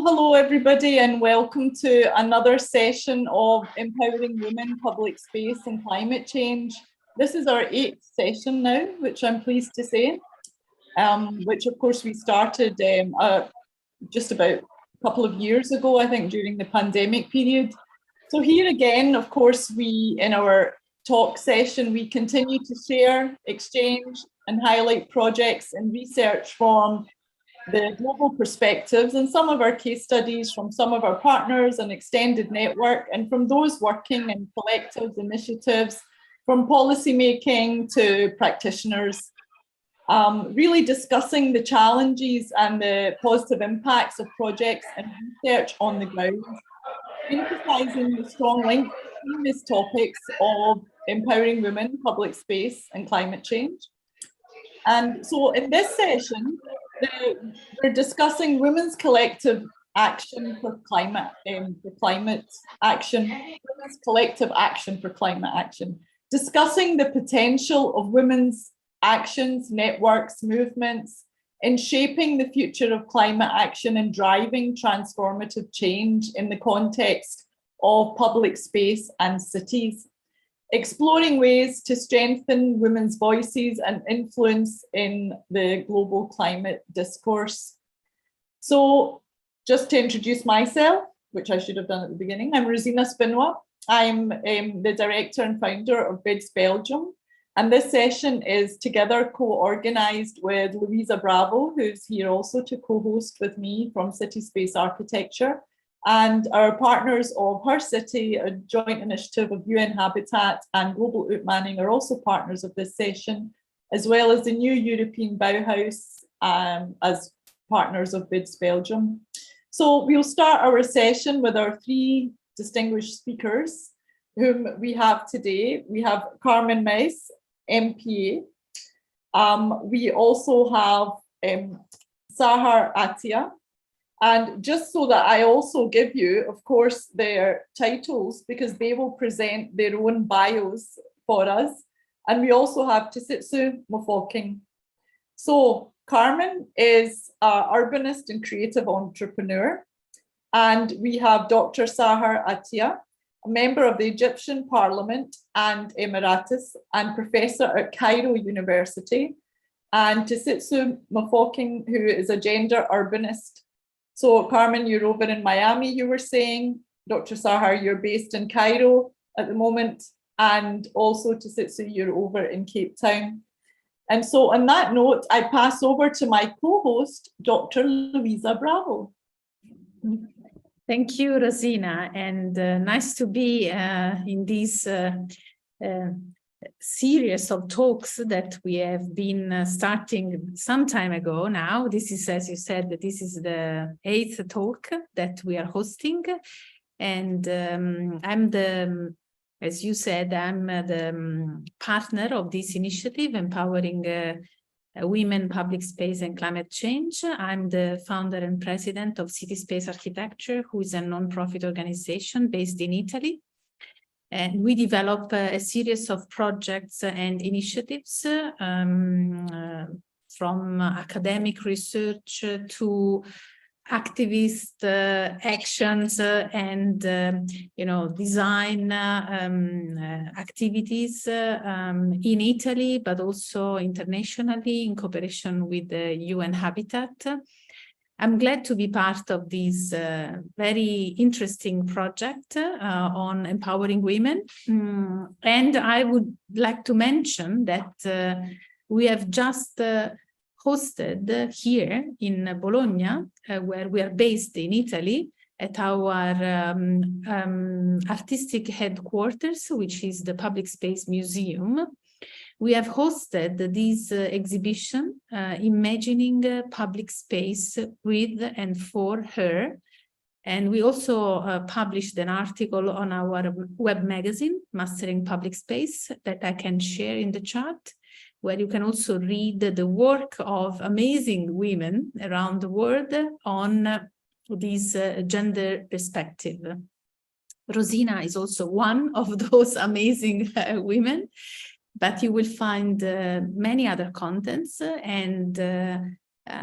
Hello everybody, and welcome to another session of Empowering Women, Public Space and Climate Change. This is our 8th session now, which I'm pleased to say, which of course we started just about a couple of years ago, I think during the pandemic period. So here again, of course, in our talk session, we continue to share, exchange and highlight projects and research from the global perspectives and some of our case studies from some of our partners and extended network, and from those working in collectives, initiatives, from policy making to practitioners, really discussing the challenges and the positive impacts of projects and research on the ground, emphasising the strong link between these topics of empowering women, public space and climate change. And so in this session, we're discussing women's collective action for climate action, women's collective action for climate action, discussing the potential of women's actions, networks, movements in shaping the future of climate action and driving transformative change in the context of public space and cities. Exploring ways to strengthen women's voices and influence in the global climate discourse. So just to introduce myself, which I should have done at the beginning, I'm Rosina Spinoa. I'm the director and founder of Beglium. And this session is together co-organised with Louisa Bravo, who's here also to co-host with me from City Space Architecture, and our partners of Her City, a joint initiative of UN Habitat and Global Utmaning, are also partners of this session, as well as the new European Bauhaus as partners of BIDS Belgium. So we'll start our session with our 3 distinguished speakers whom we have today. We have Carmen Meis, MPA. We also have Sahar Attia. And just so that I also give you, of course, their titles, because they will present their own bios for us. And we also have Tsitsu Mofokeng. So Carmen is an urbanist and creative entrepreneur. And we have Dr. Sahar Attia, a member of the Egyptian Parliament and Emiratus and professor at Cairo University. And Tsitsu Mofokeng, who is a gender urbanist. So Carmen, you're over in Miami, you were saying. Dr. Sahar, you're based in Cairo at the moment. And also Tsitsu, you're over in Cape Town. And so on that note, I pass over to my co-host, Dr. Louisa Bravo. Thank you, Rosina, and nice to be in this series of talks that we have been starting some time ago now. This is, as you said, this is the 8th talk that we are hosting. And as you said, I'm the partner of this initiative, Empowering Women, Public Space and Climate Change. I'm the founder and president of City Space Architecture, who is a non-profit organization based in Italy. And we develop a series of projects and initiatives from academic research to activist actions and design activities in Italy, but also internationally in cooperation with the UN Habitat. I'm glad to be part of this very interesting project on empowering women. And I would like to mention that we have just hosted here in Bologna, where we are based in Italy, at our artistic headquarters, which is the Public Space Museum. We have hosted this exhibition, Imagining Public Space with and for Her. And we also published an article on our web magazine, Mastering Public Space, that I can share in the chat, where you can also read the work of amazing women around the world on this gender perspective. Rosina is also one of those amazing women. But you will find many other contents, and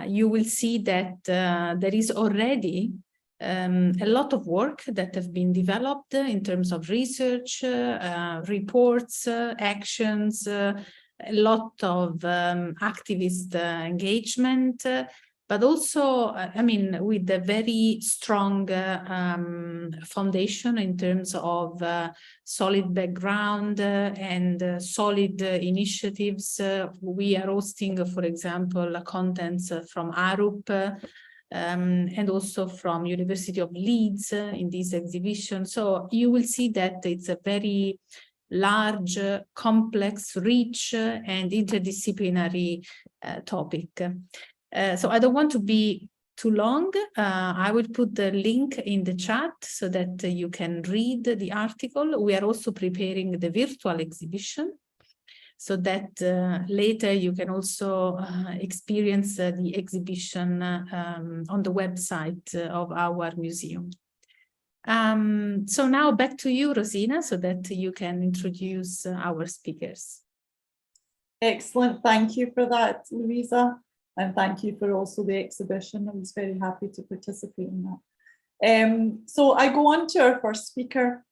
you will see that there is already a lot of work that have been developed in terms of research, reports, actions, a lot of activist engagement, but also, I mean, with a very strong foundation in terms of solid background and solid initiatives. We are hosting, for example, contents from ARUP, and also from University of Leeds in this exhibition. So you will see that it's a very large, complex, rich, and interdisciplinary topic. So I don't want to be too long. I will put the link in the chat so that you can read the article. We are also preparing the virtual exhibition, so that later you can also experience the exhibition on the website of our museum. So now back to you, Rosina, so that you can introduce our speakers. Excellent. Thank you for that, Louisa. And thank you for also the exhibition. I was very happy to participate in that. So I go on to our first speaker,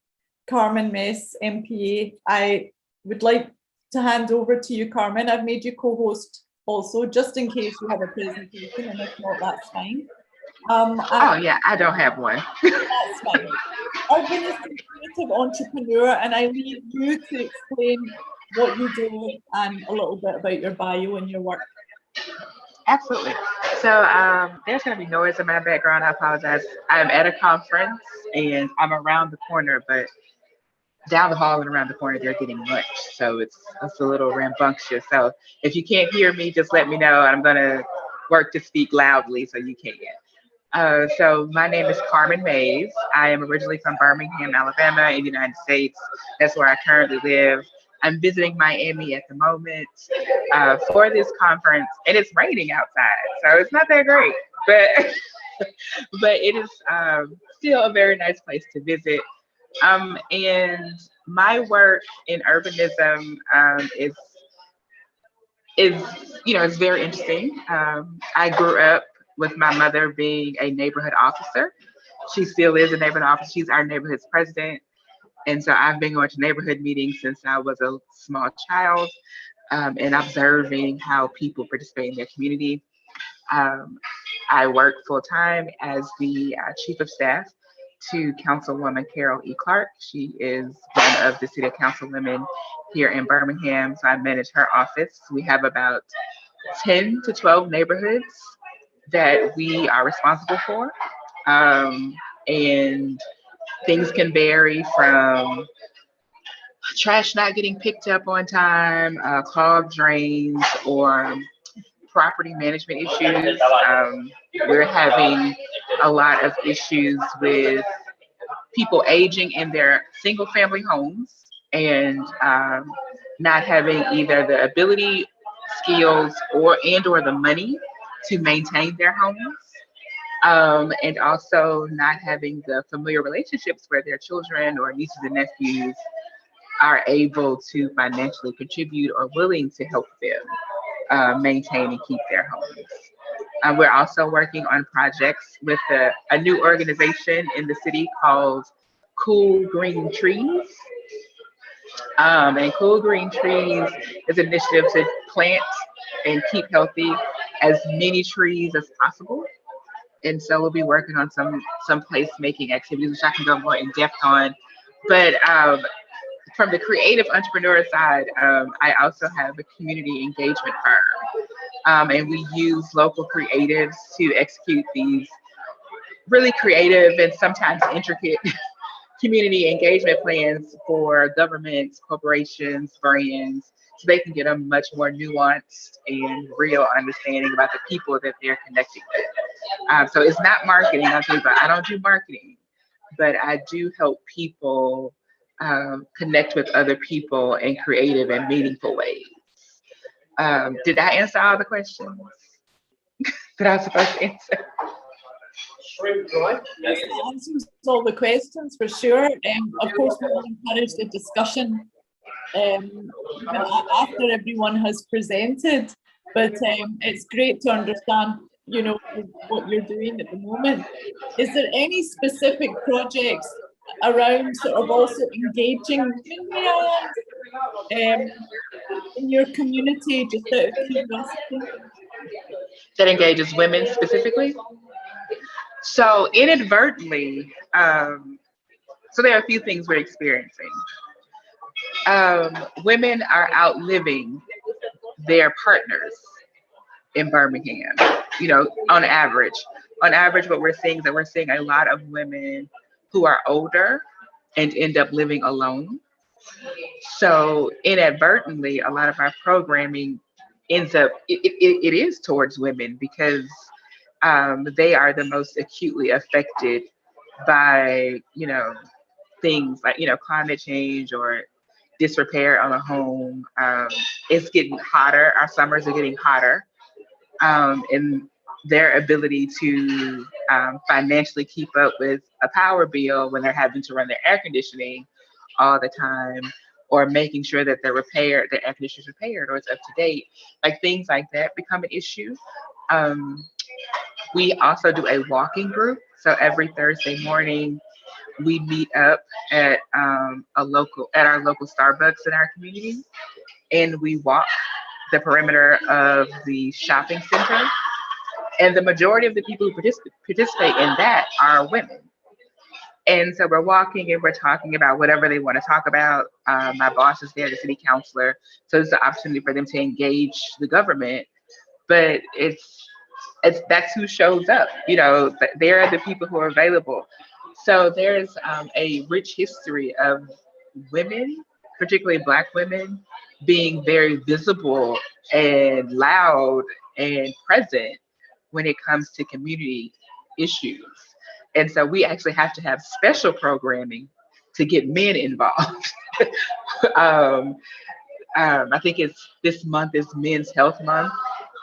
Carmen Mess, MPA. I would like to hand over to you, Carmen. I've made you co-host also, just in case you have a presentation, and if not, that's fine. Oh yeah, I don't have one. That's fine. I've been a creative entrepreneur, and I leave you to explain what you do and a little bit about your bio and your work. Absolutely. So there's going to be noise in my background. I apologize. I'm at a conference and I'm around the corner, but down the hall and around the corner, they're getting lunch. So it's a little rambunctious. So if you can't hear me, just let me know. I'm going to work to speak loudly so you can. So my name is Carmen Mays. I am originally from Birmingham, Alabama in the United States. That's where I currently live. I'm visiting Miami at the moment for this conference, and it's raining outside, so it's not that great, but it is still a very nice place to visit. And my work in urbanism is it's very interesting. I grew up with my mother being a neighborhood officer. She still is a neighborhood officer. She's our neighborhood's president. And so I've been going to neighborhood meetings since I was a small child, and observing how people participate in their community. I work full time as the chief of staff to Councilwoman Carol E. Clark. She is one of the city councilwomen here in Birmingham, so I manage her office. We have about 10 to 12 neighborhoods that we are responsible for. And things can vary from trash not getting picked up on time, clogged drains, or property management issues. We're having a lot of issues with people aging in their single family homes and not having either the ability, skills, or the money to maintain their homes. And also not having the familiar relationships where their children or nieces and nephews are able to financially contribute or willing to help them maintain and keep their homes. We're also working on projects with a new organization in the city called Cool Green Trees. And Cool Green Trees is an initiative to plant and keep healthy as many trees as possible. And so we'll be working on some placemaking activities, which I can go more in depth on. But from the creative entrepreneur side, I also have a community engagement firm. And we use local creatives to execute these really creative and sometimes intricate community engagement plans for governments, corporations, brands, so they can get a much more nuanced and real understanding about the people that they're connecting with. So it's not marketing, I don't do marketing, but I do help people connect with other people in creative and meaningful ways. Did I answer all the questions that I was supposed to answer? Yes, it answers all the questions for sure. Of course, we will encourage the discussion even after everyone has presented. But it's great to understand you know, what you're doing at the moment. Is there any specific projects around sort of also engaging women, may I ask, in your community, just out of curiosity? That engages women specifically. So inadvertently, so there are a few things we're experiencing. Women are outliving their partners in Birmingham, you know, on average. On average, what we're seeing is that we're seeing a lot of women who are older and end up living alone. So inadvertently, a lot of our programming ends up, it is towards women because they are the most acutely affected by, you know, things like, you know, climate change or disrepair on a home. It's getting hotter. Our summers are getting hotter. And their ability to financially keep up with a power bill when they're having to run their air conditioning all the time, or making sure that they're repaired, their air conditioner's repaired or it's up to date, like things like that become an issue. We also do a walking group. So every Thursday morning, we meet up at our local Starbucks in our community, and we walk the perimeter of the shopping center. And the majority of the people who participate in that are women. And so we're walking and we're talking about whatever they want to talk about. My boss is there, the city councilor, so it's an opportunity for them to engage the government. But it's that's who shows up. You know, they're the people who are available. So there's a rich history of women, particularly Black women, being very visible and loud and present when it comes to community issues. And so we actually have to have special programming to get men involved. um, I think it's this month is Men's Health Month,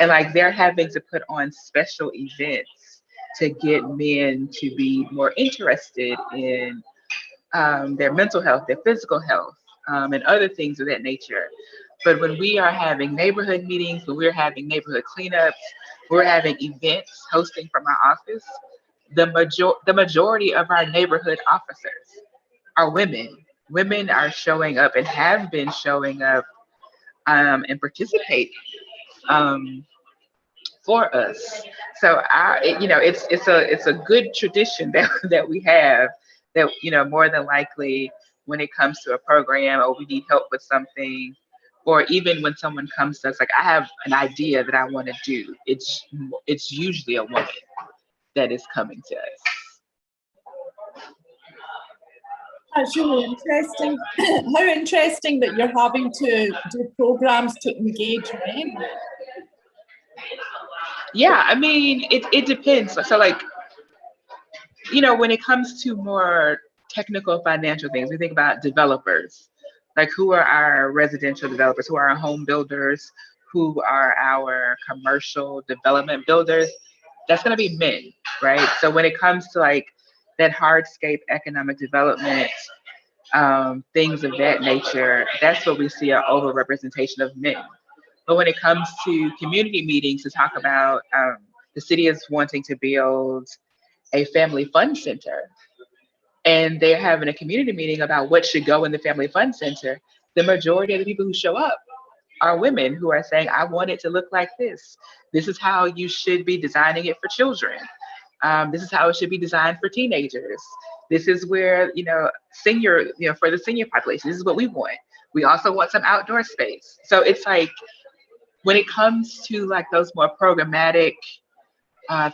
and like they're having to put on special events to get men to be more interested in their mental health, their physical health, and other things of that nature. But when we are having neighborhood meetings, when we're having neighborhood cleanups, we're having events hosting from our office, the majority of our neighborhood officers are women. Women are showing up and have been showing up and participating for us. So you know, it's a good tradition that we have, that, you know, more than likely when it comes to a program or we need help with something, or even when someone comes to us like, I have an idea that I want to do, it's usually a woman that is coming to us. That's really interesting. How interesting that you're having to do programs to engage men. Yeah, I mean, it depends. So like, you know, when it comes to more technical financial things, we think about developers, like who are our residential developers, who are our home builders, who are our commercial development builders. That's going to be men, right? So when it comes to like that hardscape economic development, things of that nature, that's where we see an overrepresentation of men. But when it comes to community meetings to talk about, the city is wanting to build a family fun center, and they're having a community meeting about what should go in the family fun center, the majority of the people who show up are women who are saying, I want it to look like this. This is how you should be designing it for children. This is how it should be designed for teenagers. This is where, you know, for the senior population, this is what we want. We also want some outdoor space. So it's like, when it comes to like those more programmatic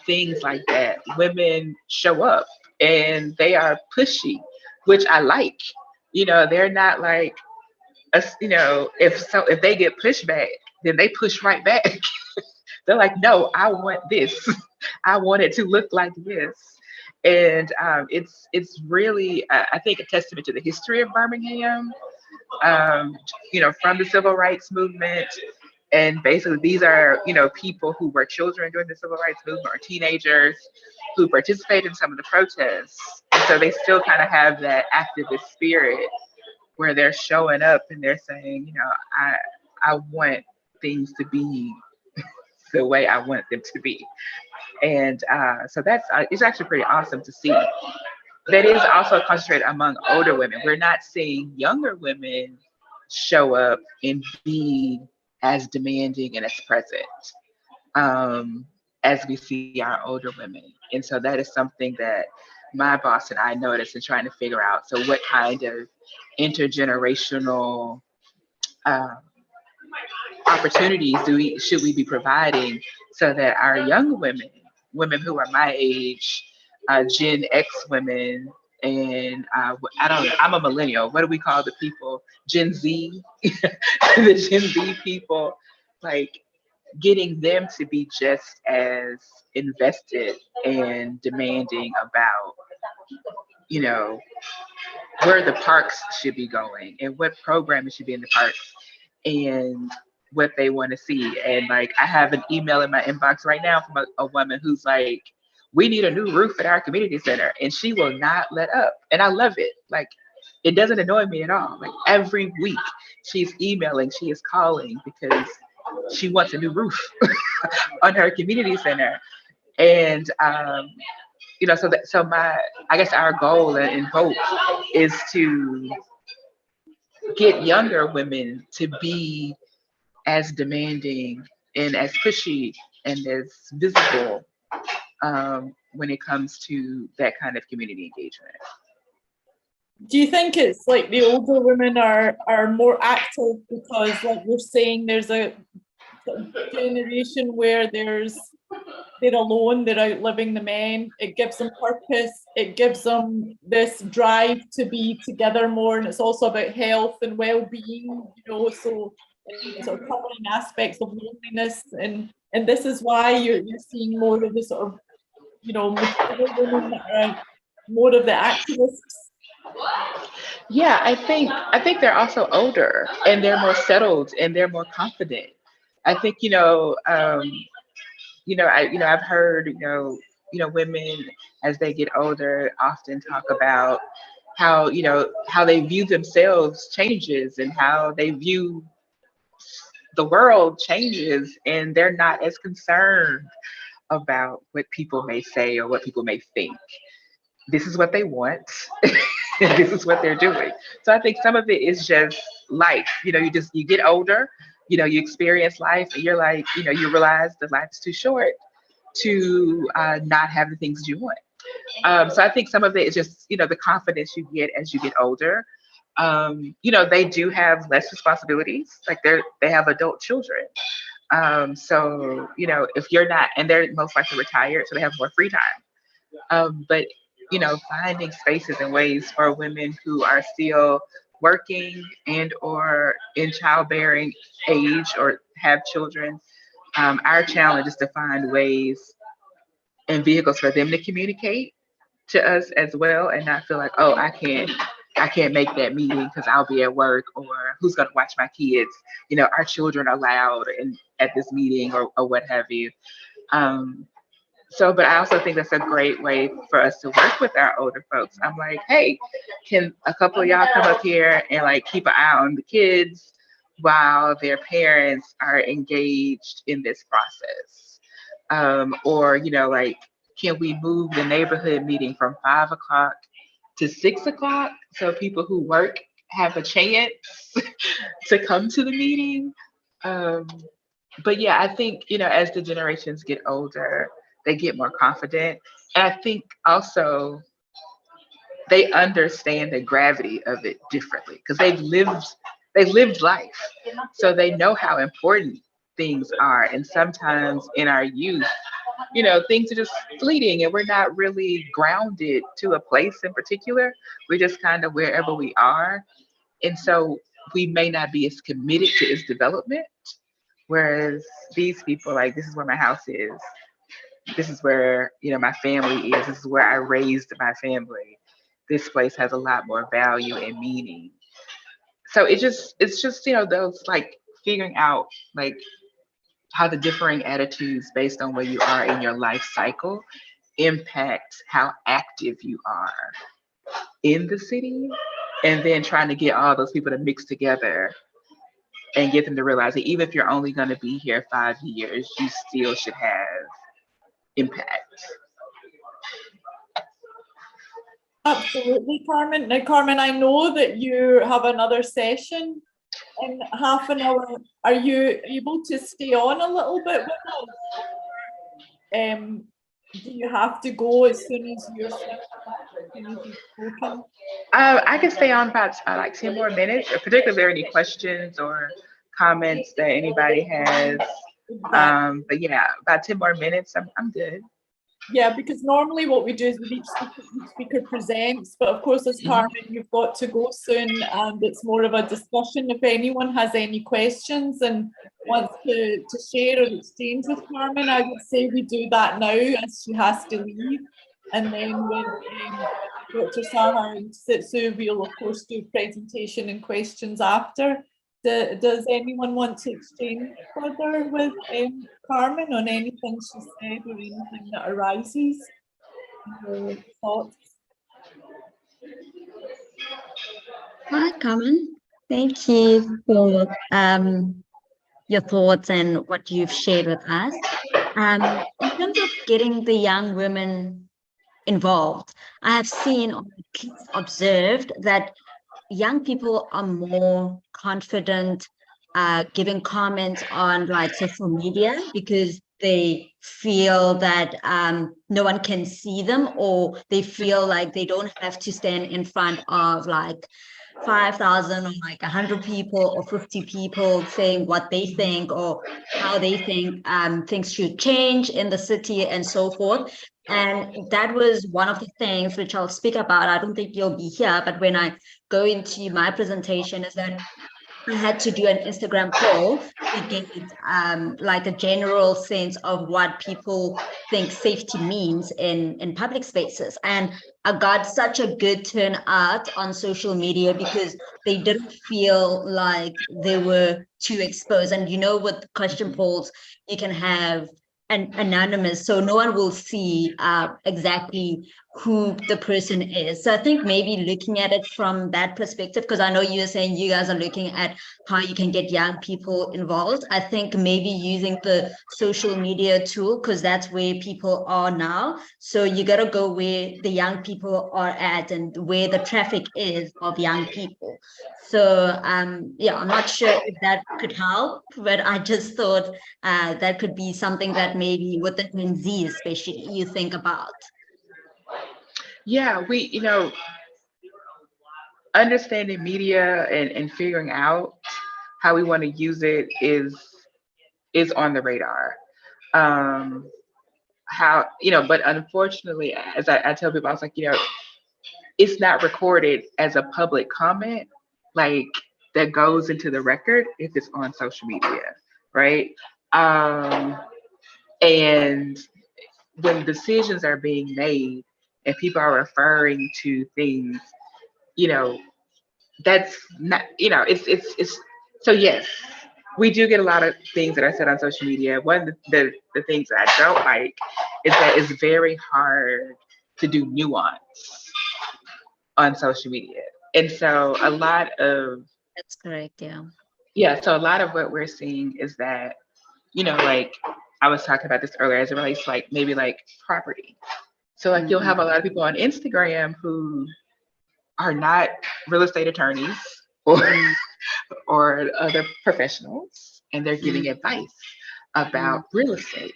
things like that, women show up and they are pushy, which I like. You know, they're not like, you know, if they get pushback, then they push right back. They're like, no, I want this. I want it to look like this. And it's really, I think, a testament to the history of Birmingham, you know, from the civil rights movement. And basically, these are, you know, people who were children during the civil rights movement or teenagers who participated in some of the protests. And so they still kind of have that activist spirit where they're showing up and they're saying, you know, I want things to be the way I want them to be. And so that's it's actually pretty awesome to see. That is also concentrated among older women. We're not seeing younger women show up and be as demanding and as present as we see our older women. And so that is something that my boss and I noticed and trying to figure out. So what kind of intergenerational uh, opportunities should we be providing so that our young women, women who are my age, Gen X women, and I don't know, I'm a millennial. What do we call the people? Gen Z, the Gen Z people, like getting them to be just as invested and demanding about, you know, where the parks should be going and what programming should be in the parks and what they want to see. And like, I have an email in my inbox right now from a woman who's like, we need a new roof at our community center, and she will not let up. And I love it. Like, it doesn't annoy me at all. Like, every week she's emailing, she is calling because she wants a new roof on her community center. And so my, I guess our goal and hope is to get younger women to be as demanding and as pushy and as visible when it comes to that kind of community engagement. Do you think it's like the older women are more active because, like you're saying, there's a generation where they're alone, they're outliving the men. It gives them purpose. It gives them this drive to be together more, and it's also about health and well-being. So sort of covering aspects of loneliness, and this is why you're seeing more of the sort of mature women that are more of the activists. Yeah, I think they're also older and they're more settled and they're more confident. I think I've heard women as they get older often talk about how how they view themselves changes and how they view the world changes, and they're not as concerned about what people may say or what people may think. This is what they want. This is what they're doing. So I think some of it is just life. You get older, you experience life, and you're like, you realize that life's too short to not have the things you want. So I think some of it is just, the confidence you get as you get older. They do have less responsibilities. Like they have adult children. So, if you're not, and they're most likely retired, so they have more free time. But finding spaces and ways for women who are still working and or in childbearing age or have children. Our challenge is to find ways and vehicles for them to communicate to us as well, and not feel like, oh, I can't make that meeting because I'll be at work, or who's going to watch my kids. Our children are loud at this meeting or what have you. But I also think that's a great way for us to work with our older folks. I'm like, hey, can a couple of y'all come up here and like keep an eye on the kids while their parents are engaged in this process? Or, can we move the neighborhood meeting from 5 o'clock to 6 o'clock so people who work have a chance to come to the meeting? But yeah, I think, as the generations get older, they get more confident. And I think also they understand the gravity of it differently because they've lived life. So they know how important things are. And sometimes in our youth, things are just fleeting and we're not really grounded to a place in particular. We're just kind of wherever we are. And so we may not be as committed to its development. Whereas these people, like, this is where my house is. This is where, my family is. This is where I raised my family. This place has a lot more value and meaning. So it's just, those like figuring out like how the differing attitudes based on where you are in your life cycle impact how active you are in the city, and then trying to get all those people to mix together and get them to realize that even if you're only going to be here 5 years, you still should have impact. Absolutely, Carmen. Now, Carmen, I know that you have another session in half an hour. Are you able to stay on a little bit with us? Do you have to go as soon as you're spoken? I can stay on about like 10 more minutes, particularly if there are any questions or comments that anybody has. Exactly. But yeah, about 10 more minutes, I'm good. Yeah, because normally what we do is with each speaker presents, but of course, as Carmen, you've got to go soon, and it's more of a discussion. If anyone has any questions and wants to share or exchange with Carmen, I would say we do that now as she has to leave. And then with Dr. Saha and Sitsu, we'll of course do presentation and questions after. Does anyone want to exchange further with Carmen on anything she said or anything that arises? Your thoughts? Hi, Carmen. Thank you for your thoughts and what you've shared with us. In terms of getting the young women involved, I have seen or observed that young people are more confident giving comments on like social media because they feel that no one can see them, or they feel like they don't have to stand in front of like 5,000 or like 100 people or 50 people saying what they think or how they think things should change in the city and so forth. And that was one of the things which I'll speak about. I don't think you'll be here, but when I go into my presentation, is that I had to do an Instagram poll to get like a general sense of what people think safety means in public spaces. And I got such a good turnout on social media because they didn't feel like they were too exposed. And you know, with question polls, you can have an anonymous, so no one will see exactly who the person is. So I think maybe looking at it from that perspective, because I know you're saying you guys are looking at how you can get young people involved. I think maybe using the social media tool, because that's where people are now. So you got to go where the young people are at and where the traffic is of young people. So yeah, I'm not sure if that could help, but I just thought that could be something that maybe with the Gen Z especially you think about. Yeah, we, understanding media and figuring out how we want to use it is on the radar. Um, how, but unfortunately, as I tell people, I was like, it's not recorded as a public comment, like that goes into the record if it's on social media, right? And when decisions are being made and people are referring to things, you know, that's not, it's so yes, we do get a lot of things that are said on social media. One of the things that I don't like is that it's very hard to do nuance on social media. And so a lot of, That's correct, yeah. yeah, so a lot of what we're seeing is that, like I was talking about this earlier as it relates to like maybe like property. So like you'll have a lot of people on Instagram who are not real estate attorneys or or other professionals, and they're giving advice about real estate.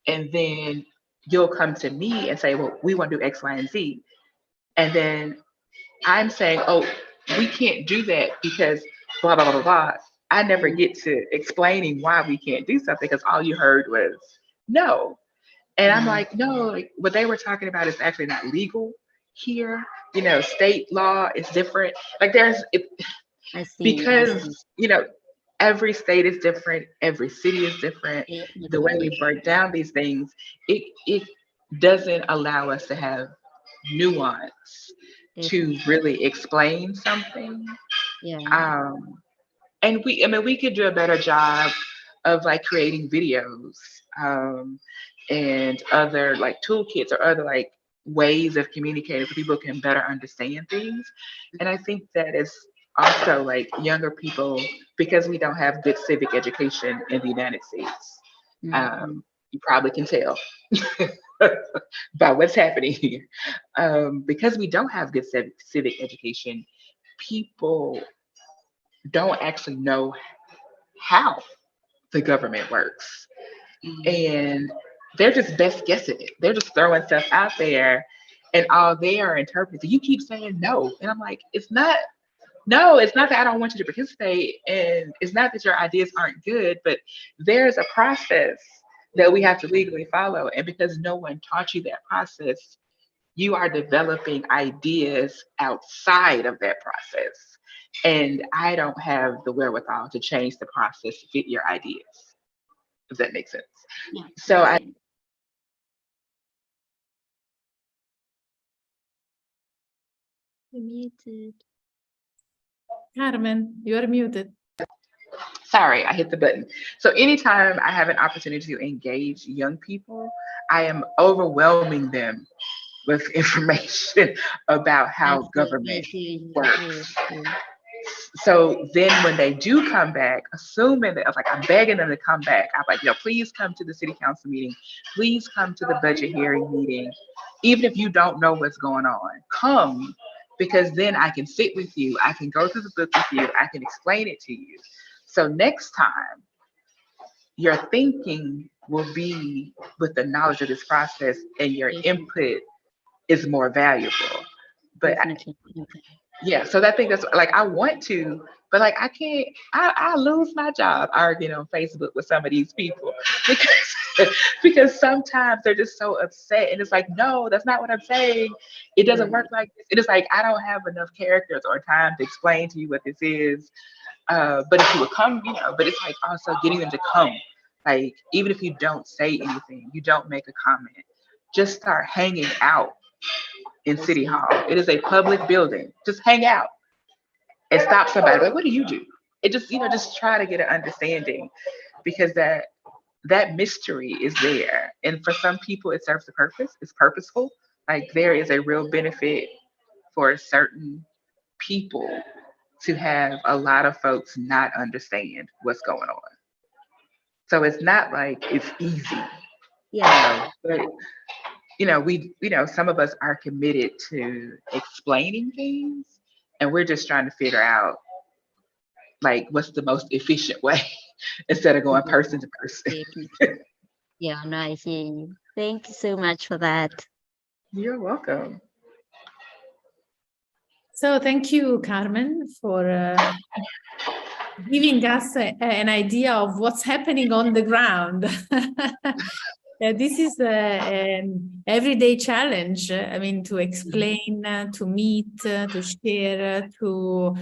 And then you'll come to me and say, well, we want to do X, Y, and Z. And then I'm saying, oh, we can't do that because blah, blah, blah, blah, blah. I never get to explaining why we can't do something because all you heard was no. And I'm like, no, like what they were talking about is actually not legal here. State law is different. Like I see. because, every state is different, every city is different. The way we break down these things, it doesn't allow us to have nuance to really explain something. Yeah. And we could do a better job of like creating videos and other like toolkits or other like ways of communicating so people can better understand things. And I think that is also like younger people, because we don't have good civic education in the United States. You probably can tell by what's happening here. Because we don't have good civic education, people don't actually know how the government works. And they're just best guessing it. They're just throwing stuff out there and all they are interpreting. You keep saying no. And I'm like, it's not, no, it's not that I don't want you to participate. And it's not that your ideas aren't good, but there's a process that we have to legally follow. And because no one taught you that process, you are developing ideas outside of that process. And I don't have the wherewithal to change the process to fit your ideas, if that makes sense. Yeah. So I You're muted. Carmen, you are muted. Sorry, I hit the button. So anytime I have an opportunity to engage young people, I am overwhelming them with information about how government works. So then when they do come back, assuming that, like, I'm begging them to come back. I'm like, please come to the city council meeting. Please come to the budget hearing meeting. Even if you don't know what's going on, come, because then I can sit with you. I can go through the book with you. I can explain it to you. So next time, your thinking will be with the knowledge of this process and your input is more valuable. But yeah, so I think that's, like, I want to, but like, I can't, I lose my job arguing on Facebook with some of these people because sometimes they're just so upset and it's like, no, that's not what I'm saying. It doesn't work like this. It is like, I don't have enough characters or time to explain to you what this is. But if you would come, but it's like also getting them to come. Like, even if you don't say anything, you don't make a comment, just start hanging out in City Hall. It is a public building. Just hang out and stop somebody. Like, what do you do? It just, just try to get an understanding, because that mystery is there. And for some people, it serves a purpose. It's purposeful. Like, there is a real benefit for certain people to have a lot of folks not understand what's going on. So it's not like it's easy. Yeah. But some of us are committed to explaining things, and we're just trying to figure out, like, what's the most efficient way instead of going person to person. Yeah, no, I hear you. Thank you so much for that. You're welcome. So thank you, Carmen, for giving us an idea of what's happening on the ground. This is an everyday challenge. I mean, to explain, to meet, to share, to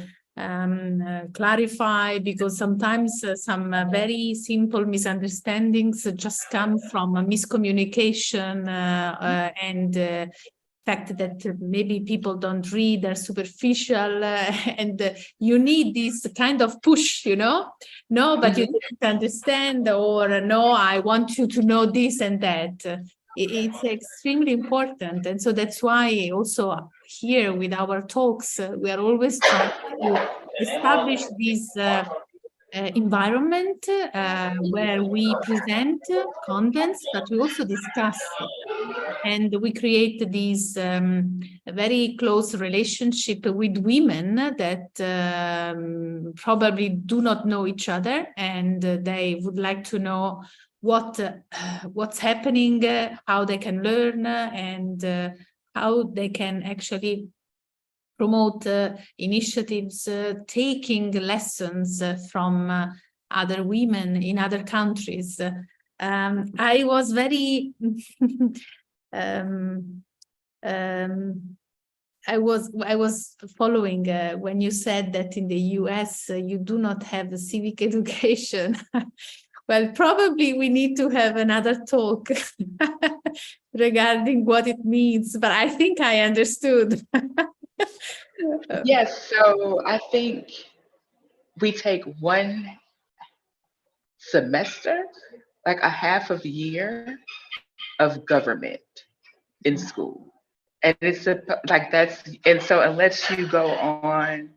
clarify, because sometimes some very simple misunderstandings just come from a miscommunication and fact that maybe people don't read, are superficial, and you need this kind of push, no, but you didn't understand, or no, I want you to know this and that. It's extremely important. And so that's why also here with our talks, we are always trying to establish this environment where we present contents, but we also discuss. And we create this very close relationship with women that probably do not know each other, and they would like to know what's happening, how they can learn, and how they can actually promote initiatives, taking lessons from other women in other countries. I was very I was following when you said that in the US you do not have a civic education. Well, probably we need to have another talk regarding what it means, but I think I understood. Yes, so I think we take one semester, like a half of the year of government in school. And it's like that's, and so unless you go on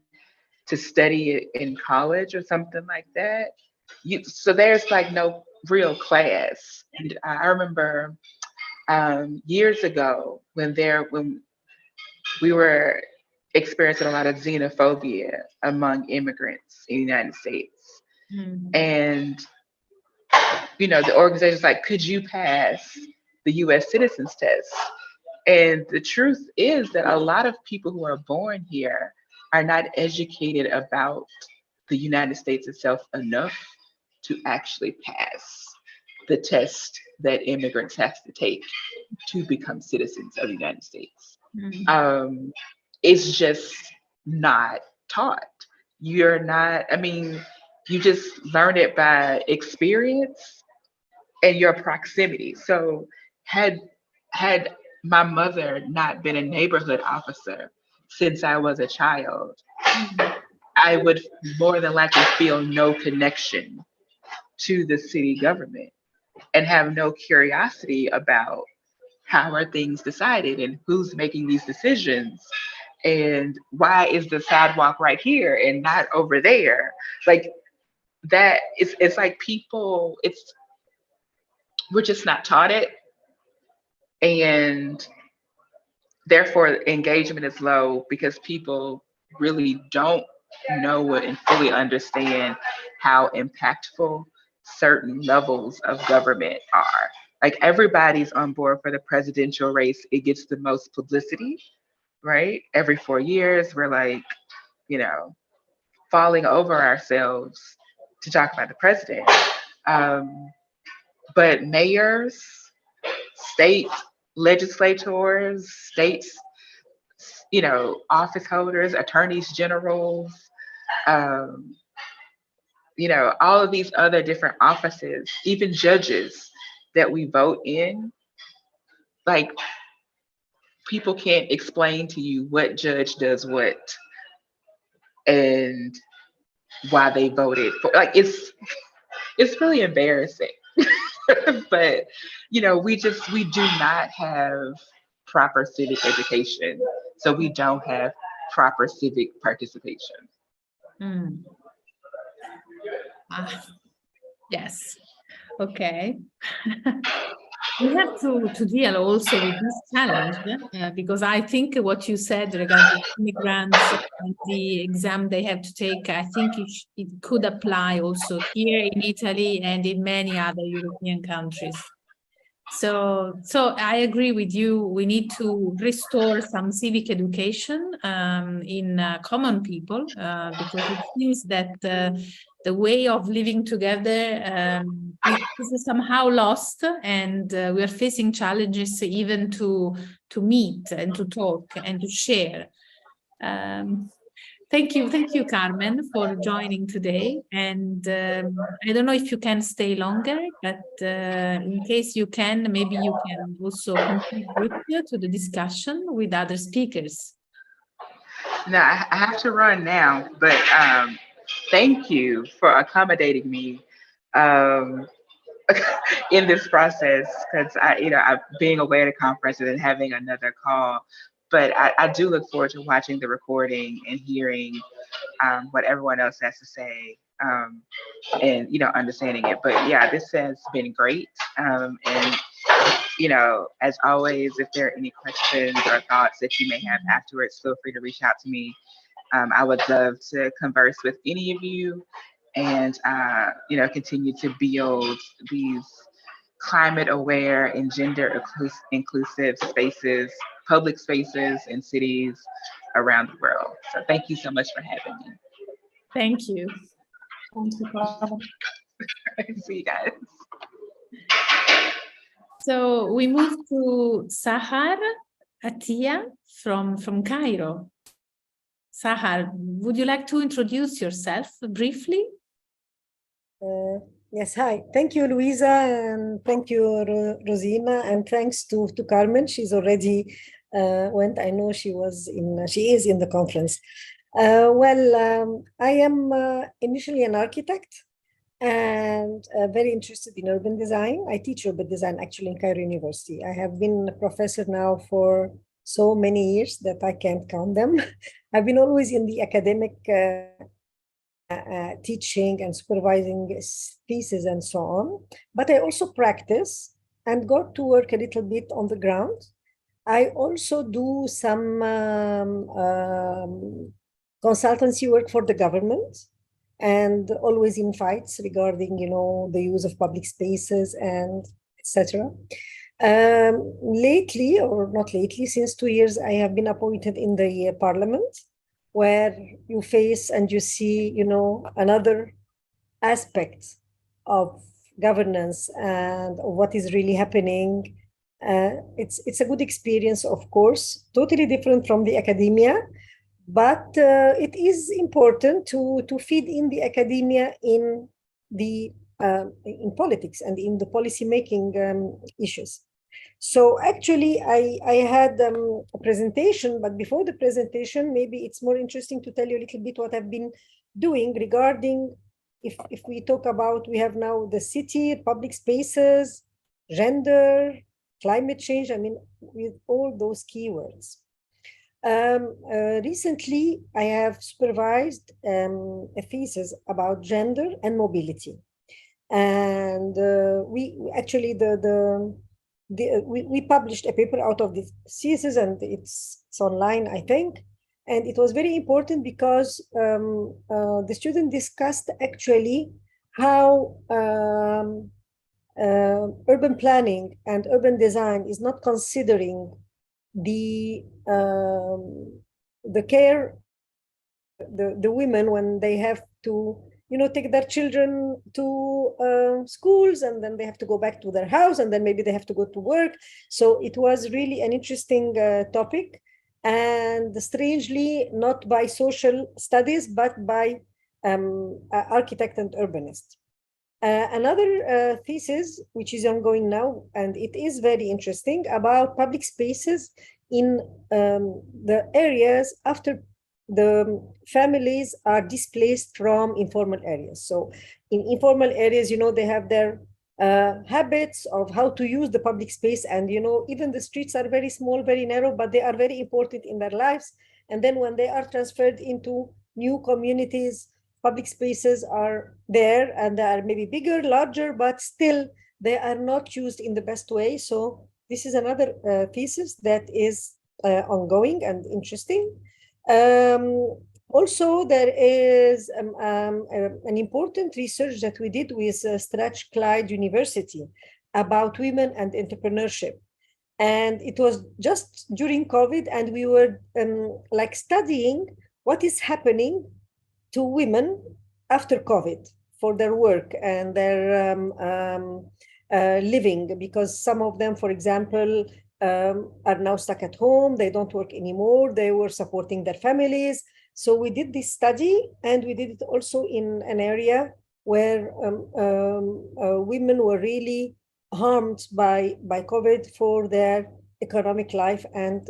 to study it in college or something like that, so there's like no real class. And I remember years ago when we were experiencing a lot of xenophobia among immigrants in the United States. Mm. And, the organization's like, could you pass the US citizens test? And the truth is that a lot of people who are born here are not educated about the United States itself enough to actually pass the test that immigrants have to take to become citizens of the United States. Mm. It's just not taught. You're not, I mean, you just learn it by experience and your proximity. So had my mother not been a neighborhood officer since I was a child, Mm. I would more than likely feel no connection to the city government and have no curiosity about how are things decided and who's making these decisions and why is the sidewalk right here and not over there. Like that, it's like people, we're just not taught it, and therefore engagement is low because people really don't know and fully understand how impactful certain levels of government are. Like everybody's on board for the presidential race, it gets the most publicity, right? Every 4 years we're like, you know falling over ourselves to talk about the president. But mayors, state legislators, states, office holders, attorneys generals, um, all of these other different offices, even judges that we vote in, like people can't explain to you what judge does what and why they voted for. Like it's really embarrassing. But we do not have proper civic education, so we don't have proper civic participation. Mm. Ah, yes. Okay. We have to deal also with this challenge because I think what you said regarding immigrants and the exam they have to take, I think it could apply also here in Italy and in many other European countries. So I agree with you. We need to restore some civic education in common people because it seems that the way of living together is somehow lost, and we are facing challenges even to meet and to talk and to share. Thank you, Carmen, for joining today. And I don't know if you can stay longer, but in case you can, maybe you can also contribute to the discussion with other speakers. No, I have to run now, but thank you for accommodating me um, in this process because I being away at a conference and then having another call. But I do look forward to watching the recording and hearing what everyone else has to say and understanding it. But yeah, this has been great. And as always, if there are any questions or thoughts that you may have afterwards, feel free to reach out to me. I would love to converse with any of you and continue to build these climate aware and gender inclusive spaces, public spaces in cities around the world. So thank you so much for having me. Thank you. Thank you, Carmen. See you guys. So we move to Sahar Attia from Cairo. Sahar, would you like to introduce yourself briefly? Yes, hi. Thank you, Louisa, and thank you, Rosina, and thanks to Carmen. She's already went. I know she is in the conference. I am initially an architect and very interested in urban design. I teach urban design actually in Cairo University. I have been a professor now for so many years that I can't count them. I've been always in the academic teaching and supervising thesis and so on, but I also practice and got to work a little bit on the ground. I also do some consultancy work for the government, and always in fights regarding, the use of public spaces and etc. Lately, or not lately, since 2 years, I have been appointed in the parliament, where you face and you see, another aspect of governance and what is really happening. It's a good experience, of course, totally different from the academia, but it is important to feed in the academia in politics and in the policy making issues. So actually, I had a presentation, but before the presentation, maybe it's more interesting to tell you a little bit what I've been doing regarding, if we talk about, we have now the city, public spaces, gender, climate change, with all those keywords. Recently, I have supervised a thesis about gender and mobility. And we actually, we published a paper out of this thesis, and it's online, I think. And it was very important because the student discussed actually how urban planning and urban design is not considering the care, the women when they have to, take their children to schools, and then they have to go back to their house, and then maybe they have to go to work. So it was really an interesting topic, and strangely not by social studies, but by architect and urbanist. Another thesis, which is ongoing now, and it is very interesting, about public spaces in the areas after the families are displaced from informal areas. So in informal areas, they have their habits of how to use the public space, and even the streets are very small, very narrow, but they are very important in their lives. And then when they are transferred into new communities, public spaces are there, and they are maybe bigger, larger, but still they are not used in the best way. So this is another thesis that is ongoing and interesting. Also, there is an important research that we did with Strathclyde University about women and entrepreneurship. And it was just during COVID, and we were studying what is happening to women after COVID for their work and their living, because some of them, for example, are now stuck at home. They don't work anymore. They were supporting their families. So we did this study, and we did it also in an area where women were really harmed by COVID for their economic life and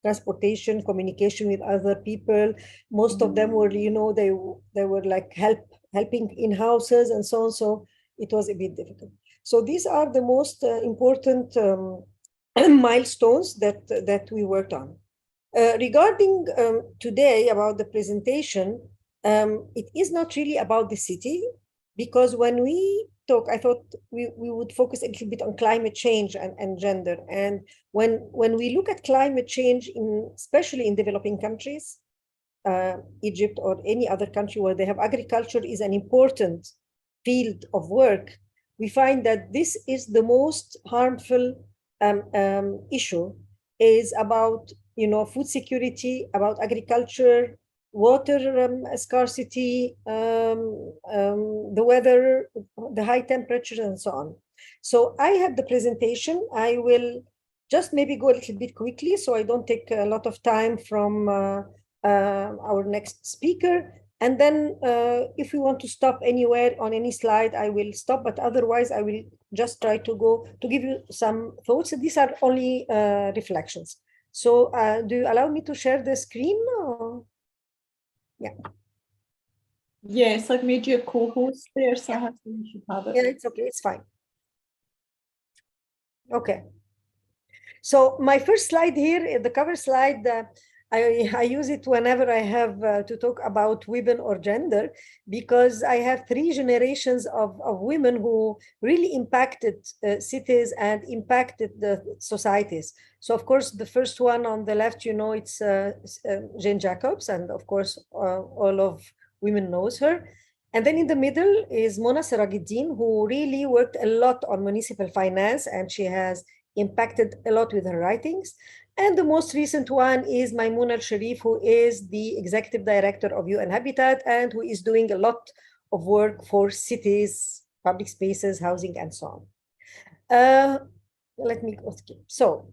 transportation, communication with other people. Most of them were, they were like helping in houses and so on. So it was a bit difficult. So these are the most important milestones that we worked on. Regarding today about the presentation, it is not really about the city, because when we talk, I thought we would focus a little bit on climate change and gender. And when we look at climate change, especially in developing countries, Egypt or any other country where they have agriculture is an important field of work, we find that this is the most harmful issue, is about food security, about agriculture, water scarcity, the weather, the high temperatures, and so on. So I have the presentation. I will just maybe go a little bit quickly, so I don't take a lot of time from our next speaker. And then if we want to stop anywhere on any slide, I will stop, but otherwise I will just try to give you some thoughts. These are only reflections. So do you allow me to share the screen? Or? Yeah. Yes, I've made you a co-host there, so you should have it. Yeah, it's okay, it's fine. Okay. So my first slide here, the cover slide, I use it whenever I have to talk about women or gender, because I have 3 generations of women who really impacted cities and impacted the societies. So of course, the first one on the left, you know, it's Jane Jacobs, and of course, all of women knows her. And then in the middle is Mona Seragiddin, who really worked a lot on municipal finance, and she has impacted a lot with her writings. And the most recent one is Maimouna Al-Sharif, who is the executive director of UN Habitat and who is doing a lot of work for cities, public spaces, housing, and so on. Let me skip. So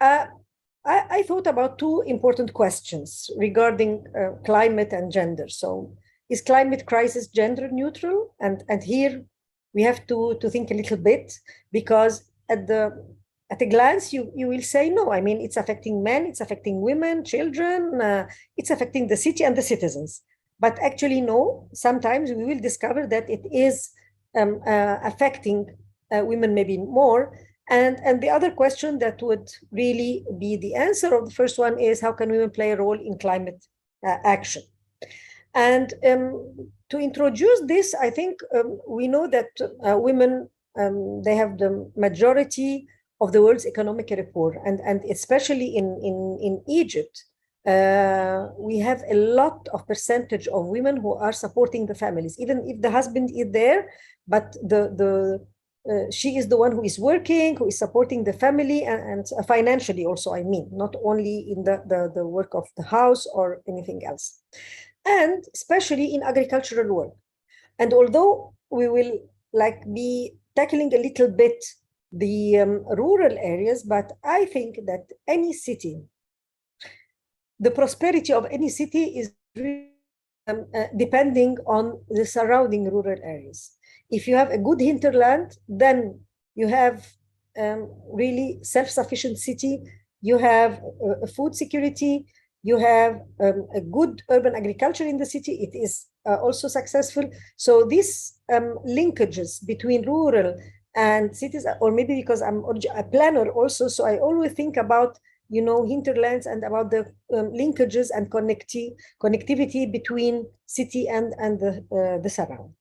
I thought about 2 important questions regarding climate and gender. So is climate crisis gender neutral? And here we have to think a little bit, because at a glance, you will say, no, I mean, it's affecting men, it's affecting women, children, it's affecting the city and the citizens. But actually, no, sometimes we will discover that it is affecting women maybe more. And the other question that would really be the answer of the first one is, how can women play a role in climate action? And to introduce this, I think we know that women, they have the majority of the world's economic report, and especially in Egypt, we have a lot of percentage of women who are supporting the families, even if the husband is there, but she is the one who is working, who is supporting the family, and financially also, I mean, not only in the work of the house or anything else, and especially in agricultural work. And although we will be tackling a little bit the rural areas, but I think that any city, the prosperity of any city is really depending on the surrounding rural areas. If you have a good hinterland, then you have really self-sufficient city, you have food security, you have a good urban agriculture in the city, it is also successful. So these linkages between rural and cities, or maybe because I'm a planner also, so I always think about, you know, hinterlands and about the linkages and connectivity between city and the surround.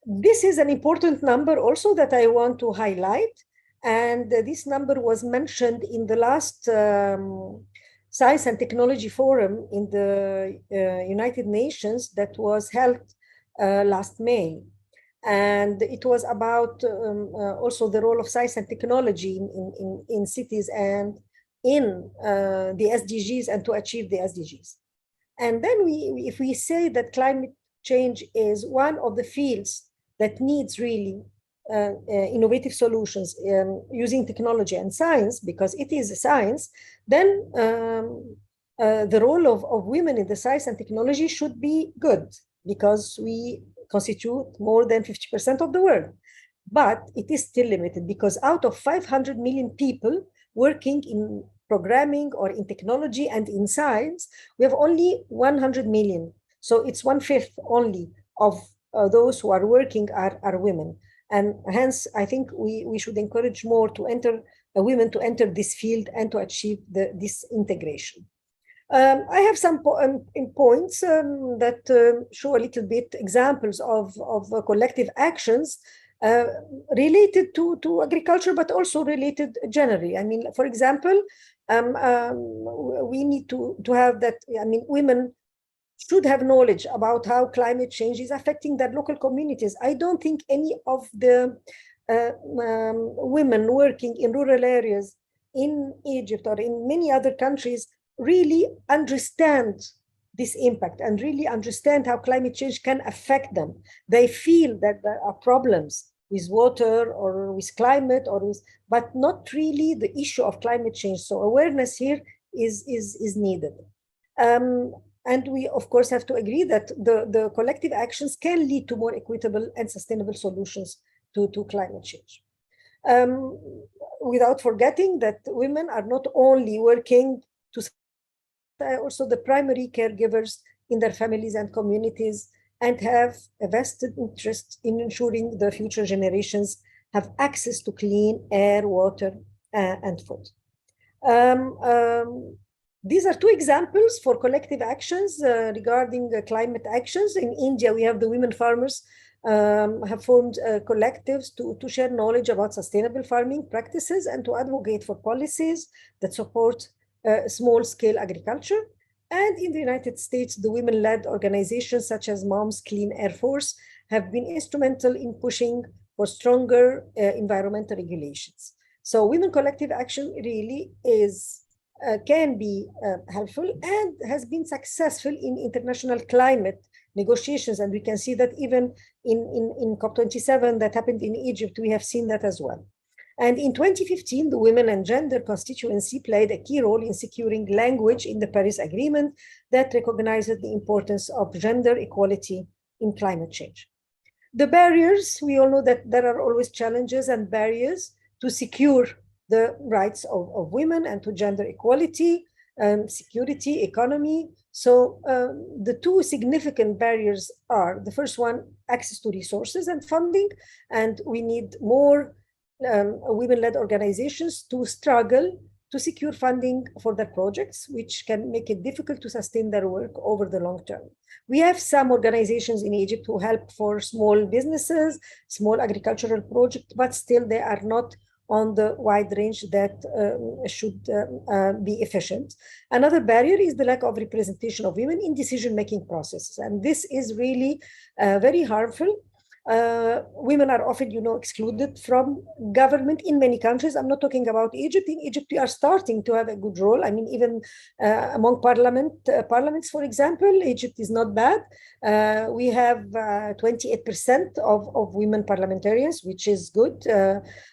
This is an important number also that I want to highlight, and this number was mentioned in the last Science and Technology Forum in the United Nations that was held last May. And it was about also the role of science and technology in cities and in the SDGs and to achieve the SDGs. And then if we say that climate change is one of the fields that needs really innovative solutions using technology and science, because it is a science, then the role of women in the science and technology should be good, because we constitute more than 50% of the world. But it is still limited, because out of 500 million people working in programming or in technology and in science, we have only 100 million. So it's 1/5 only of those who are working are women. And hence, I think we should encourage more to enter women to enter this field and to achieve this integration. I have some points that show a little bit examples of collective actions related to agriculture, but also related generally. I mean, for example, we need to have that, I mean, women should have knowledge about how climate change is affecting their local communities. I don't think any of the women working in rural areas in Egypt or in many other countries really understand this impact and really understand how climate change can affect them. They feel that there are problems with water or with climate, but not really the issue of climate change. So awareness here is needed. And we, of course, have to agree that the collective actions can lead to more equitable and sustainable solutions to climate change. Without forgetting that women are not only working to also the primary caregivers in their families and communities, and have a vested interest in ensuring the future generations have access to clean air, water, and food. These are two examples for collective actions regarding climate actions. In India, we have the women farmers have formed collectives to share knowledge about sustainable farming practices and to advocate for policies that support small-scale agriculture. And in the United States, the women-led organizations such as Moms Clean Air Force have been instrumental in pushing for stronger environmental regulations. So women collective action really can be helpful and has been successful in international climate negotiations. And we can see that even in COP27 that happened in Egypt, we have seen that as well. And in 2015, the Women and Gender constituency played a key role in securing language in the Paris Agreement that recognizes the importance of gender equality in climate change. The barriers, we all know that there are always challenges and barriers to secure the rights of women and to gender equality, security, economy. So the two significant barriers are, the first one, access to resources and funding, and we need more women-led organizations to struggle to secure funding for their projects, which can make it difficult to sustain their work over the long term. We have some organizations in Egypt who help for small businesses, small agricultural projects, but still they are not on the wide range that should be efficient. Another barrier is the lack of representation of women in decision-making processes. And this is really very harmful. Women are often, excluded from government in many countries. I'm not talking about Egypt. In Egypt, we are starting to have a good role. I mean, even among parliaments, for example, Egypt is not bad. We have 28% of women parliamentarians, which is good.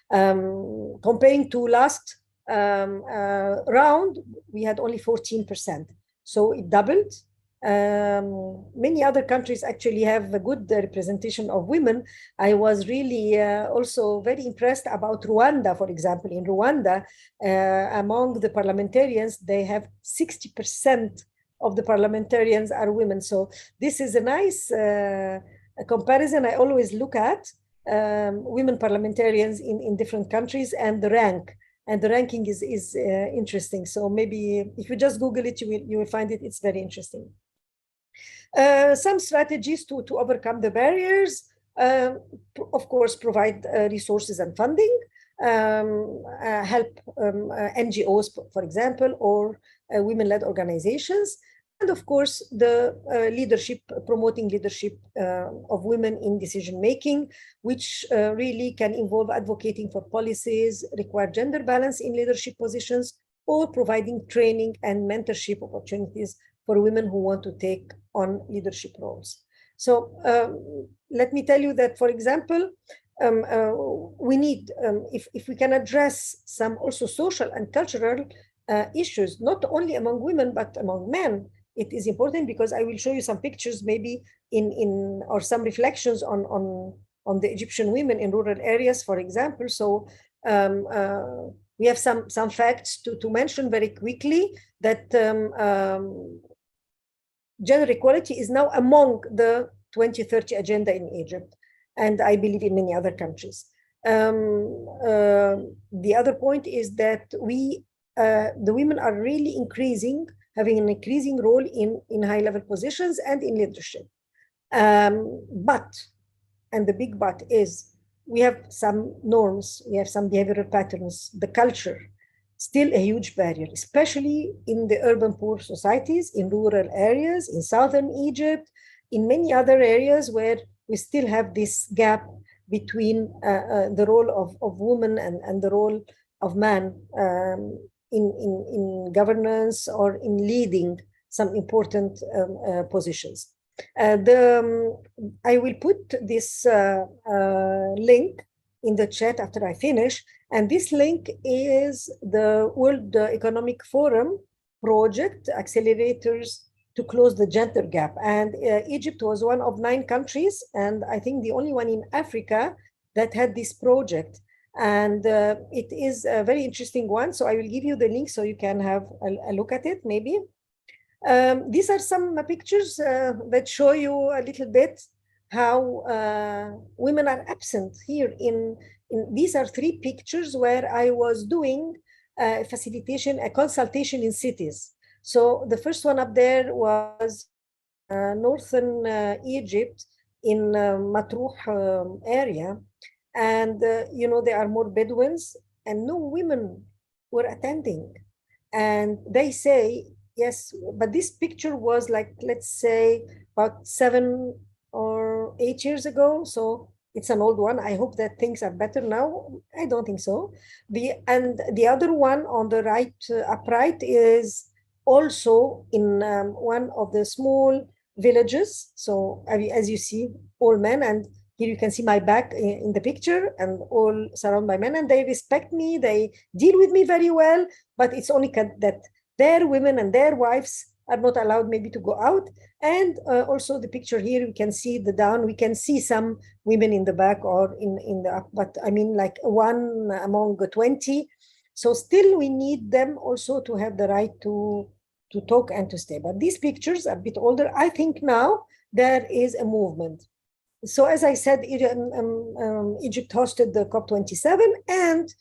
Comparing to last round, we had only 14%. So it doubled. Many other countries actually have a good representation of women. I was really also very impressed about Rwanda, for example. In Rwanda, among the parliamentarians, they have 60% of the parliamentarians are women. So this is a nice comparison I always look at, women parliamentarians in different countries and the rank. And the ranking is interesting. So maybe if you just Google it, you will find it. It's very interesting. Some strategies to overcome the barriers, of course, provide resources and funding, help NGOs, for example, or women-led organizations, and of course, the promoting leadership of women in decision-making, which really can involve advocating for policies, require gender balance in leadership positions, or providing training and mentorship opportunities for women who want to take on leadership roles. So let me tell you that, for example, we need, if we can address some also social and cultural issues, not only among women, but among men, it is important, because I will show you some pictures maybe or some reflections on the Egyptian women in rural areas, for example. So we have some facts to mention very quickly, that gender equality is now among the 2030 agenda in Egypt, and I believe in many other countries. The other point is that the women are really having an increasing role in high-level positions and in leadership. But, and the big but is, we have some norms, we have some behavioral patterns, the culture, still a huge barrier, especially in the urban poor societies, in rural areas, in southern Egypt, in many other areas where we still have this gap between the role of women and the role of man in governance or in leading some important positions. I will put this link in the chat after I finish. And this link is the World Economic Forum project, accelerators to close the gender gap. And Egypt was one of 9 countries, and I think the only one in Africa that had this project. And it is a very interesting one. So I will give you the link so you can have a look at it, maybe. These are some pictures that show you a little bit how women are absent here. These are 3 pictures where I was doing a consultation in cities. So the first one up there was northern Egypt in Matruh area. And, there are more Bedouins and no women were attending. And they say, yes, but this picture was like, let's say about 7 or 8 years ago. So it's an old one. I hope that things are better now. I don't think so. The other one on the right, upright, is also in one of the small villages. So as you see, all men, and here you can see my back in the picture, and all surrounded by men, and they respect me, they deal with me very well, but it's only that their women and their wives are not allowed maybe to go out. And also the picture here, we can see the down, we can see some women in the back or in the up, but I mean like one among 20. So still we need them also to have the right to talk and to stay. But these pictures are a bit older. I think now there is a movement. So as I said, Egypt hosted the COP27, and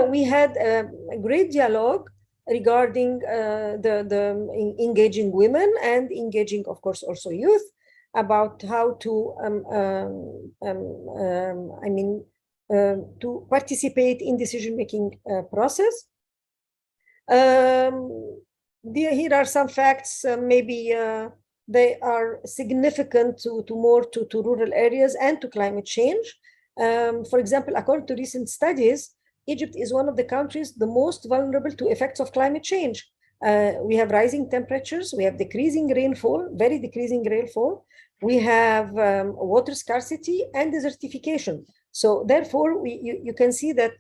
we had a great dialogue regarding the engaging women and engaging, of course, also youth, about how to, to participate in decision-making process. Here are some facts, maybe they are significant to rural areas and to climate change. For example, according to recent studies, Egypt is one of the countries the most vulnerable to effects of climate change. We have rising temperatures, we have decreasing rainfall, very decreasing rainfall. We have water scarcity and desertification. So therefore, you can see that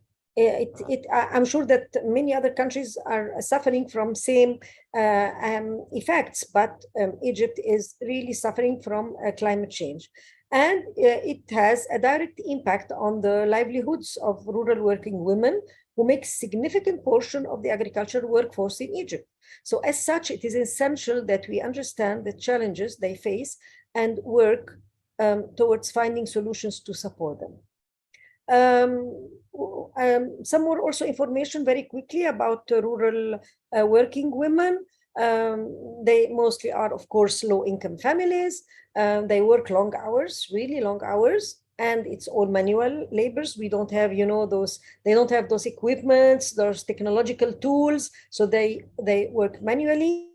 I'm sure that many other countries are suffering from same effects, but Egypt is really suffering from climate change. And it has a direct impact on the livelihoods of rural working women, who make significant portion of the agricultural workforce in Egypt. So as such, it is essential that we understand the challenges they face and work towards finding solutions to support them. Some more also information very quickly about rural working women. They mostly are, of course, low-income families. They work long hours, really long hours, and it's all manual labors. We don't have, they don't have those equipments, those technological tools, so they work manually.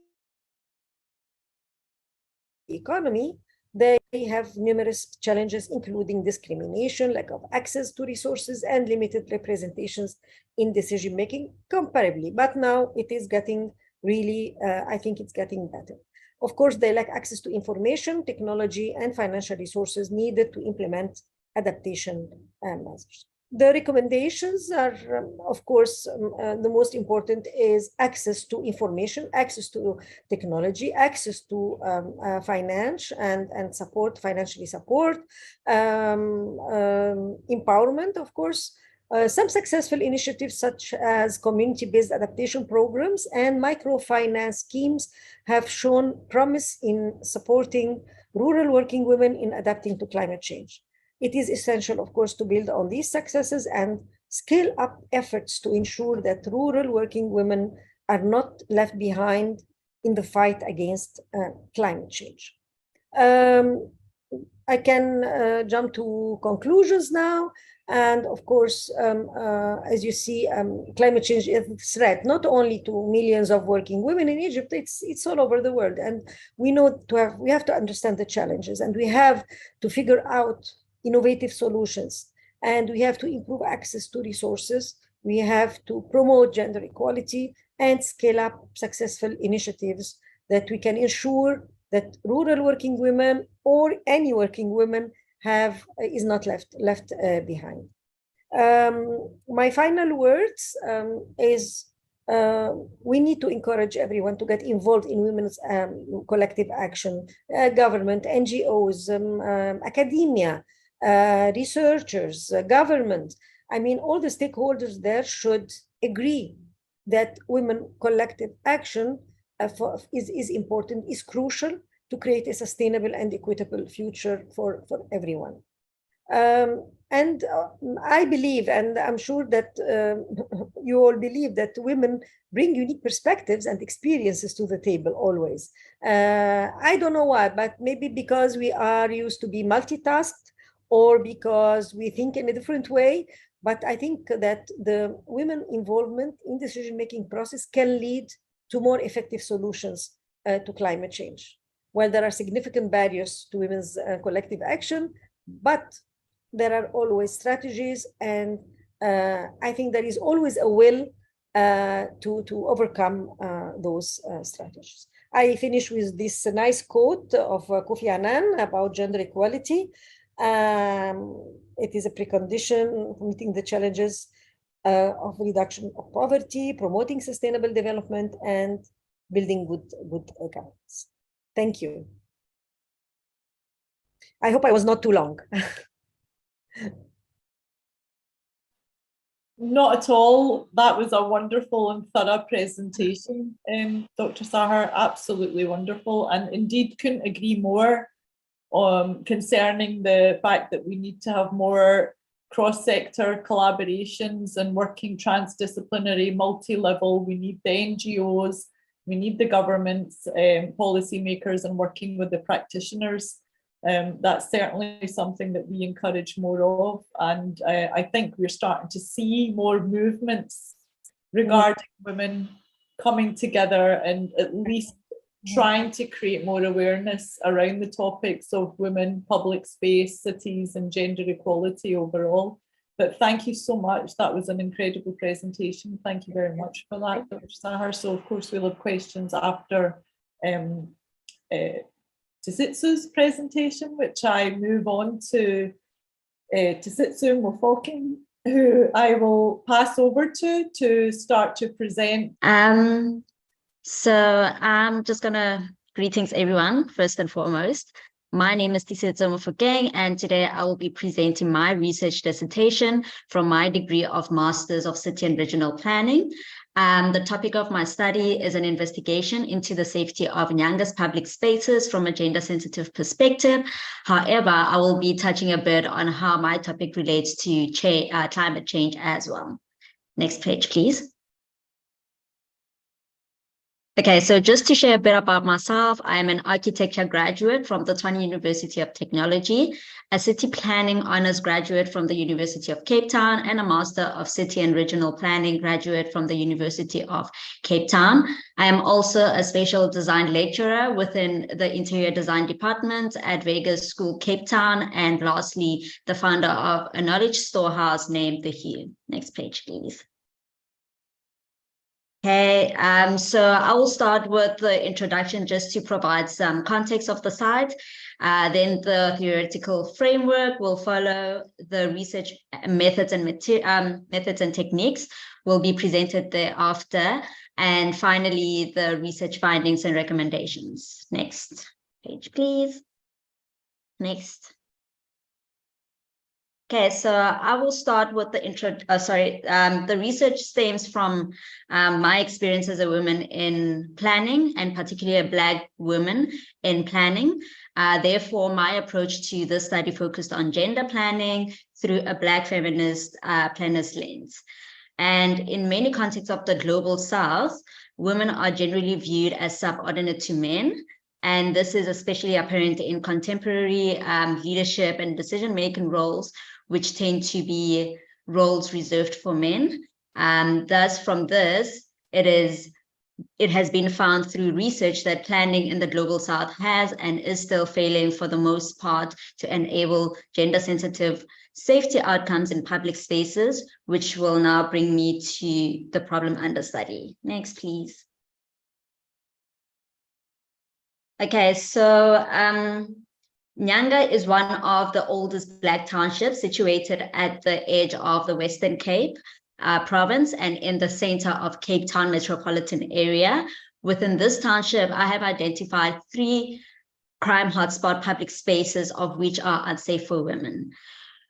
Economy, they have numerous challenges, including discrimination, lack of access to resources, and limited representations in decision-making comparably. But now it is getting really, I think it's getting better. Of course, they lack access to information, technology, and financial resources needed to implement adaptation measures. The recommendations are, of course, the most important is access to information, access to technology, access to finance and support, financially support, empowerment, of course. Some successful initiatives such as community-based adaptation programs and microfinance schemes have shown promise in supporting rural working women in adapting to climate change. It is essential, of course, to build on these successes and scale up efforts to ensure that rural working women are not left behind in the fight against climate change. I can jump to conclusions now. And of course, as you see, climate change is a threat, not only to millions of working women in Egypt, it's all over the world. And we have to understand the challenges, and we have to figure out innovative solutions, and we have to improve access to resources. We have to promote gender equality and scale up successful initiatives that we can ensure that rural working women or any working women is not left behind. My final words is we need to encourage everyone to get involved in women's collective action, government, NGOs, academia, researchers, government. I mean, all the stakeholders there should agree that women collective action is important, is crucial to create a sustainable and equitable future for everyone. And I believe, and I'm sure that you all believe, that women bring unique perspectives and experiences to the table always. I don't know why, but maybe because we are used to be multitasked, or because we think in a different way. But I think that the women involvement in decision-making process can lead to more effective solutions to climate change. Well, there are significant barriers to women's collective action, but there are always strategies, and I think there is always a will to overcome those strategies. I finish with this nice quote of Kofi Annan about gender equality. It is a precondition for meeting the challenges of reduction of poverty, promoting sustainable development, and building good governance. Thank you. I hope I was not too long. Not at all. That was a wonderful and thorough presentation, Dr. Sahar, absolutely wonderful. And indeed, couldn't agree more concerning the fact that we need to have more cross-sector collaborations and working transdisciplinary, multi-level. We need the NGOs, we need the governments, policymakers, and working with the practitioners. That's certainly something that we encourage more of, and I think we're starting to see more movements regarding women coming together and at least trying to create more awareness around the topics of women, public space, cities, and gender equality overall. But thank you so much. That was an incredible presentation. Thank you very much for that, Dr. Sahar. So of course we'll have questions after Tsitsu's presentation, which I move on to Tsitsu Mofoking, who I will pass over to start to present. So I'm just gonna greetings everyone, first and foremost. My name is Tsitsu Mofoking, and today I will be presenting my research dissertation from my degree of Masters of City and Regional Planning. The topic of my study is an investigation into the safety of Nyanga's public spaces from a gender-sensitive perspective. However, I will be touching a bit on how my topic relates to climate change as well. Next page, please. Okay, so just to share a bit about myself, I am an architecture graduate from the Tshwane University of Technology, a city planning honors graduate from the University of Cape Town, and a Master of City and Regional Planning graduate from the University of Cape Town. I am also a spatial design lecturer within the Interior Design Department at Vegas School, Cape Town, and lastly, the founder of a knowledge storehouse named The Hue. Next page, please. Okay, so I will start with the introduction just to provide some context of the site. Then the theoretical framework will follow. The research methods and techniques will be presented thereafter. And finally, the research findings and recommendations. Next page, please. Next. Okay, so I will start with the the research stems from my experience as a woman in planning, and particularly a Black woman in planning. Therefore, my approach to this study focused on gender planning through a Black feminist planner's lens. And in many contexts of the global South, women are generally viewed as subordinate to men. And this is especially apparent in contemporary leadership and decision-making roles, which tend to be roles reserved for men. Thus, from this, it has been found through research that planning in the global South has and is still failing for the most part to enable gender-sensitive safety outcomes in public spaces, which will now bring me to the problem under study. Next, please. Okay, so Nyanga is one of the oldest Black townships situated at the edge of the Western Cape province and in the center of Cape Town metropolitan area. Within this township, I have identified 3 crime hotspot public spaces of which are unsafe for women,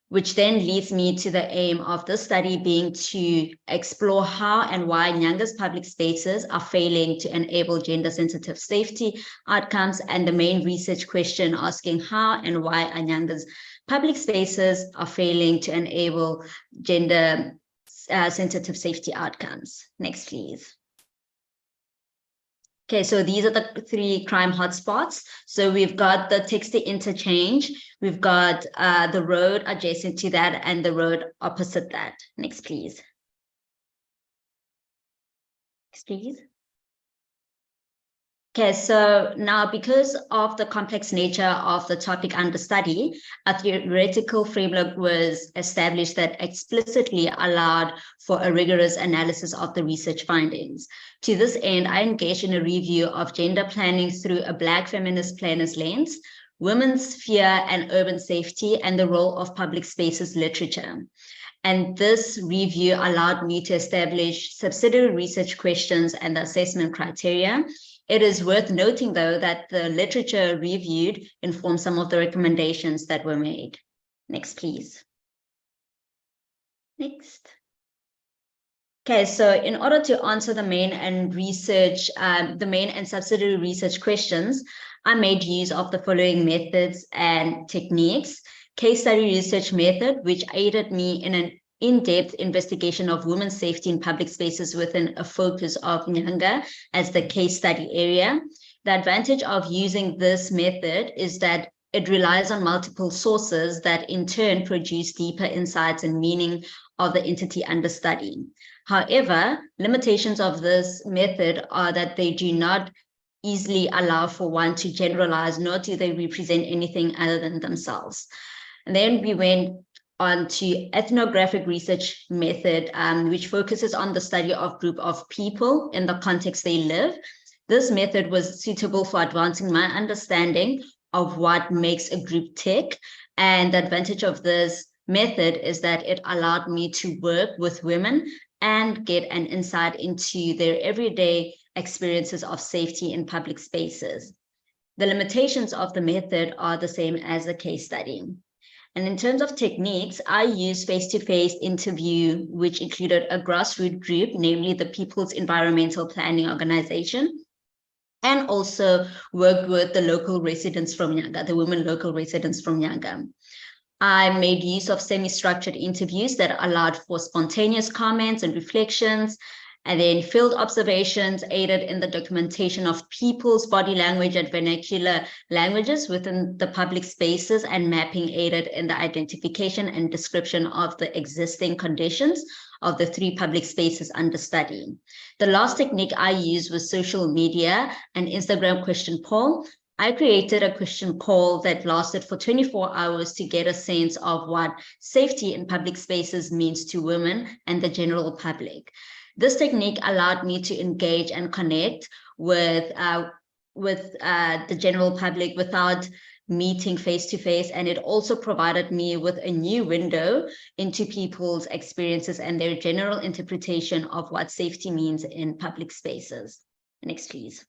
which then leads me to the aim of this study being to explore how and why Nyanga's public spaces are failing to enable gender-sensitive safety outcomes, and the main research question asking how and why are Nyanga's public spaces are failing to enable gender sensitive safety outcomes. Next, please. Okay, so these are the 3 crime hotspots. So we've got the taxi interchange, we've got the road adjacent to that, and the road opposite that. Next, please. Next, please. Okay, so now because of the complex nature of the topic under study, a theoretical framework was established that explicitly allowed for a rigorous analysis of the research findings. To this end, I engaged in a review of gender planning through a Black feminist planner's lens, women's fear and urban safety, and the role of public spaces literature. And this review allowed me to establish subsidiary research questions and the assessment criteria. It is worth noting, though, that the literature reviewed informed some of the recommendations that were made. Next, please. Next. Okay, so in order to answer the main and subsidiary research questions, I made use of the following methods and techniques. Case study research method, which aided me in an in-depth investigation of women's safety in public spaces within a focus of Nyanga as the case study area. The advantage of using this method is that it relies on multiple sources that in turn produce deeper insights and meaning of the entity under study. However, limitations of this method are that they do not easily allow for one to generalize, nor do they represent anything other than themselves. And then we went on to ethnographic research method, which focuses on the study of group of people in the context they live. This method was suitable for advancing my understanding of what makes a group tick. And the advantage of this method is that it allowed me to work with women and get an insight into their everyday experiences of safety in public spaces. The limitations of the method are the same as the case study. And in terms of techniques, I used face-to-face interview, which included a grassroots group, namely the People's Environmental Planning Organization, and also worked with the local residents from Nyanga, the women local residents from Nyanga. I made use of semi-structured interviews that allowed for spontaneous comments and reflections, and then field observations aided in the documentation of people's body language and vernacular languages within the public spaces, and mapping aided in the identification and description of the existing conditions of the 3 public spaces under study. The last technique I used was social media and Instagram question poll. I created a question poll that lasted for 24 hours to get a sense of what safety in public spaces means to women and the general public. This technique allowed me to engage and connect with the general public without meeting face-to-face, and it also provided me with a new window into people's experiences and their general interpretation of what safety means in public spaces. Next, please.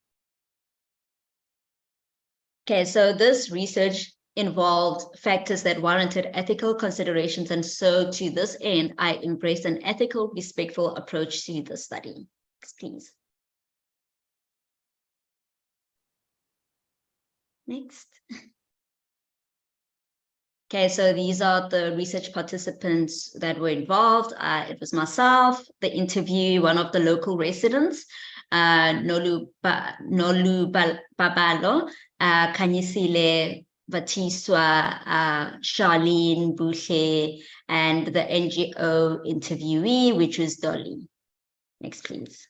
Okay, so this research involved factors that warranted ethical considerations, and so to this end, I embraced an ethical, respectful approach to the study. Next, please. Next. Okay, so these are the research participants that were involved. It was myself, the interview, one of the local residents, Nolu Babalo, Kanyisile Batiswa, Charlene Boucher, and the NGO interviewee, which was Dolly. Next, please.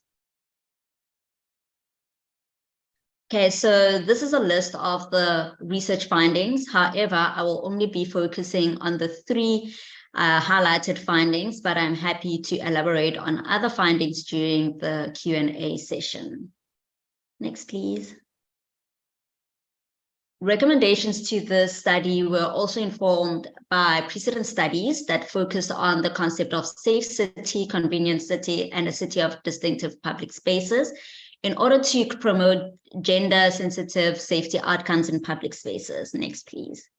Okay, so this is a list of the research findings. However, I will only be focusing on the 3 highlighted findings, but I'm happy to elaborate on other findings during the Q&A session. Next, please. Recommendations to the study were also informed by precedent studies that focused on the concept of safe city, convenient city, and a city of distinctive public spaces in order to promote gender-sensitive safety outcomes in public spaces. Next, please.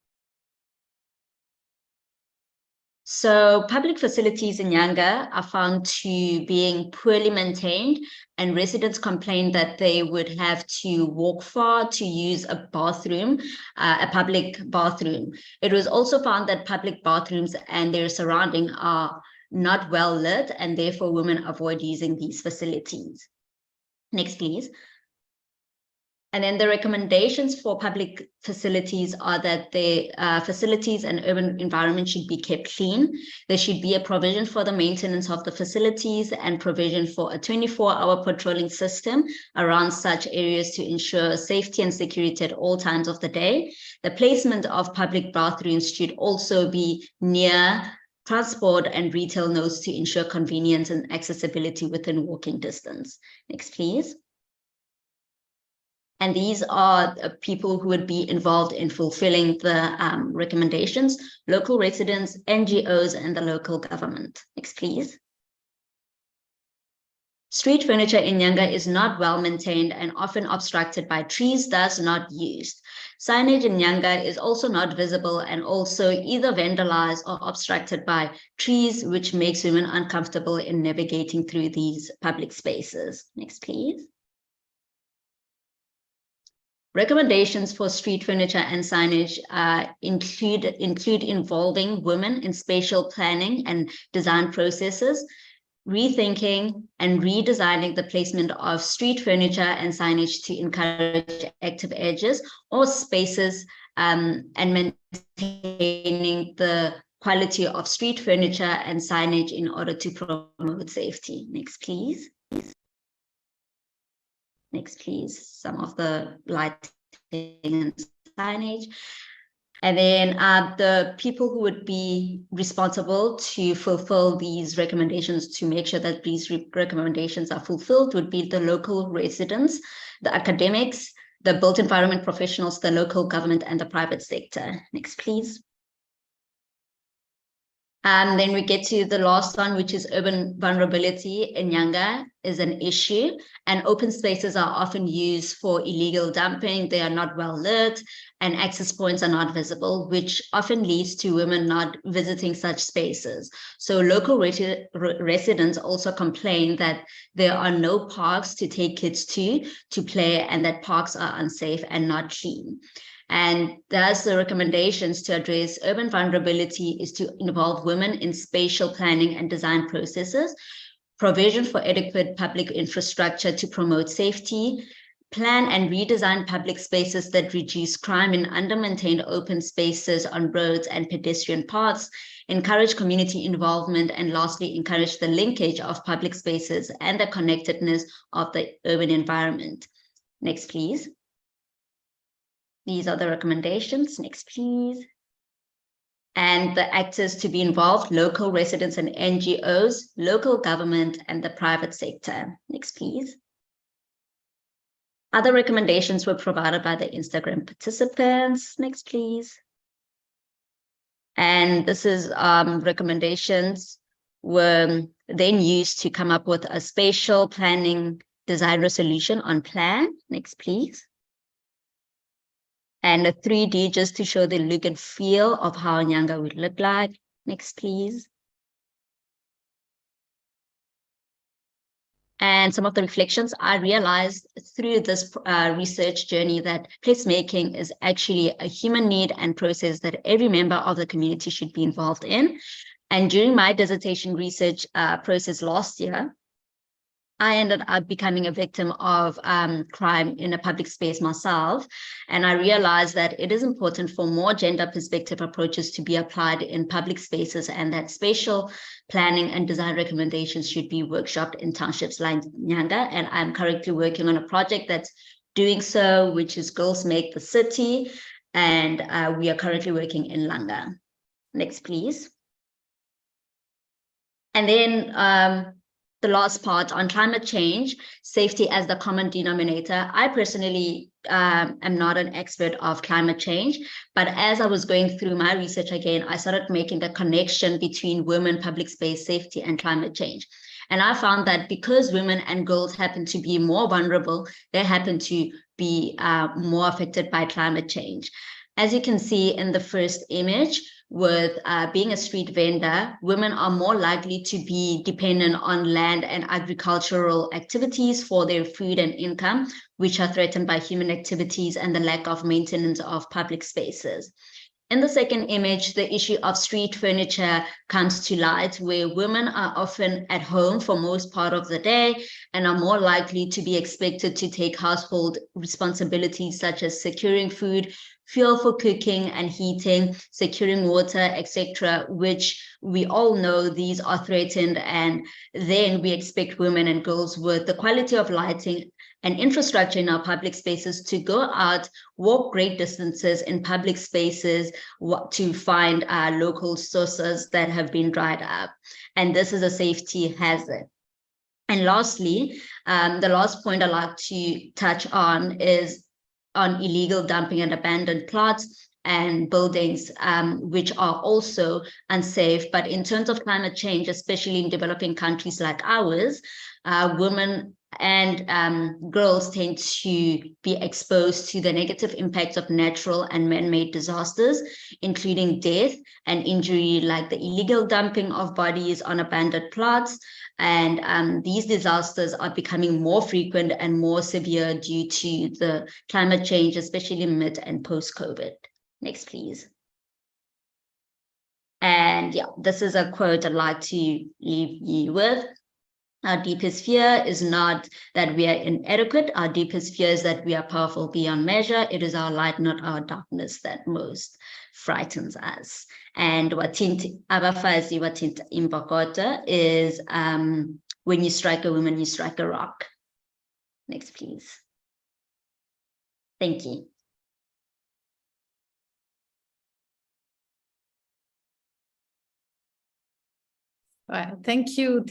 So public facilities in Nyanga are found to being poorly maintained, and residents complained that they would have to walk far to use a bathroom, a public bathroom. It was also found that public bathrooms and their surrounding are not well lit, and therefore women avoid using these facilities. Next, please. And then the recommendations for public facilities are that the facilities and urban environment should be kept clean. There should be a provision for the maintenance of the facilities and provision for a 24-hour patrolling system around such areas to ensure safety and security at all times of the day. The placement of public bathrooms should also be near transport and retail nodes to ensure convenience and accessibility within walking distance. Next, please. And these are people who would be involved in fulfilling the recommendations: local residents, NGOs, and the local government. Next, please. Street furniture in Nyanga is not well maintained and often obstructed by trees, thus not used. Signage in Nyanga is also not visible and also either vandalized or obstructed by trees, which makes women uncomfortable in navigating through these public spaces. Next, please. Recommendations for street furniture and signage include involving women in spatial planning and design processes, rethinking and redesigning the placement of street furniture and signage to encourage active edges or spaces, and maintaining the quality of street furniture and signage in order to promote safety. Next, please. Next, please, some of the lighting and signage. And then the people who would be responsible to fulfill these recommendations, to make sure that these recommendations are fulfilled, would be the local residents, the academics, the built environment professionals, the local government, and the private sector. Next, please. And then we get to the last one, which is urban vulnerability in Nyanga is an issue, and open spaces are often used for illegal dumping. They are not well lit and access points are not visible, which often leads to women not visiting such spaces. So local residents also complain that there are no parks to take kids to play, and that parks are unsafe and not clean. And thus the recommendations to address urban vulnerability is to involve women in spatial planning and design processes, provision for adequate public infrastructure to promote safety, plan and redesign public spaces that reduce crime in under-maintained open spaces on roads and pedestrian paths, encourage community involvement, and lastly, encourage the linkage of public spaces and the connectedness of the urban environment. Next, please. These are the recommendations. Next, please. And the actors to be involved: local residents and NGOs, local government, and the private sector. Next, please. Other recommendations were provided by the Instagram participants. Next, please. And this is recommendations were then used to come up with a spatial planning design resolution on plan. Next, please. And a 3D just to show the look and feel of how Nyanga would look like. Next, please. And some of the reflections I realized through this research journey that placemaking is actually a human need and process that every member of the community should be involved in. And during my dissertation research process last year, I ended up becoming a victim of crime in a public space myself. And I realized that it is important for more gender perspective approaches to be applied in public spaces, and that spatial planning and design recommendations should be workshopped in townships like Nyanga. And I'm currently working on a project that's doing so, which is Girls Make the City. And we are currently working in Langa. Next, please. And then the last part on climate change, safety as the common denominator. I personally am not an expert of climate change, but as I was going through my research again, I started making the connection between women, public space safety, and climate change. And I found that because women and girls happen to be more vulnerable, they happen to be more affected by climate change. As you can see in the first image, with being a street vendor, women are more likely to be dependent on land and agricultural activities for their food and income, which are threatened by human activities and the lack of maintenance of public spaces. In the second image, the issue of street furniture comes to light, where women are often at home for most part of the day and are more likely to be expected to take household responsibilities such as securing food, fuel for cooking and heating, securing water, etc., which we all know these are threatened. And then we expect women and girls with the quality of lighting and infrastructure in our public spaces to go out, walk great distances in public spaces to find local sources that have been dried up. And this is a safety hazard. And lastly, the last point I'd like to touch on is on illegal dumping and abandoned plots and buildings, which are also unsafe. But in terms of climate change, especially in developing countries like ours, women and girls tend to be exposed to the negative impacts of natural and man-made disasters, including death and injury, like the illegal dumping of bodies on abandoned plots. And these disasters are becoming more frequent and more severe due to the climate change, especially mid and post-COVID. Next, please. And yeah, this is a quote I'd like to leave you with. Our deepest fear is not that we are inadequate. Our deepest fear is that we are powerful beyond measure. It is our light, not our darkness, that most frightens us. And watinti abafazi watinta imbakota is when you strike a woman, you strike a rock. Next, please. Thank you. Well, thank you,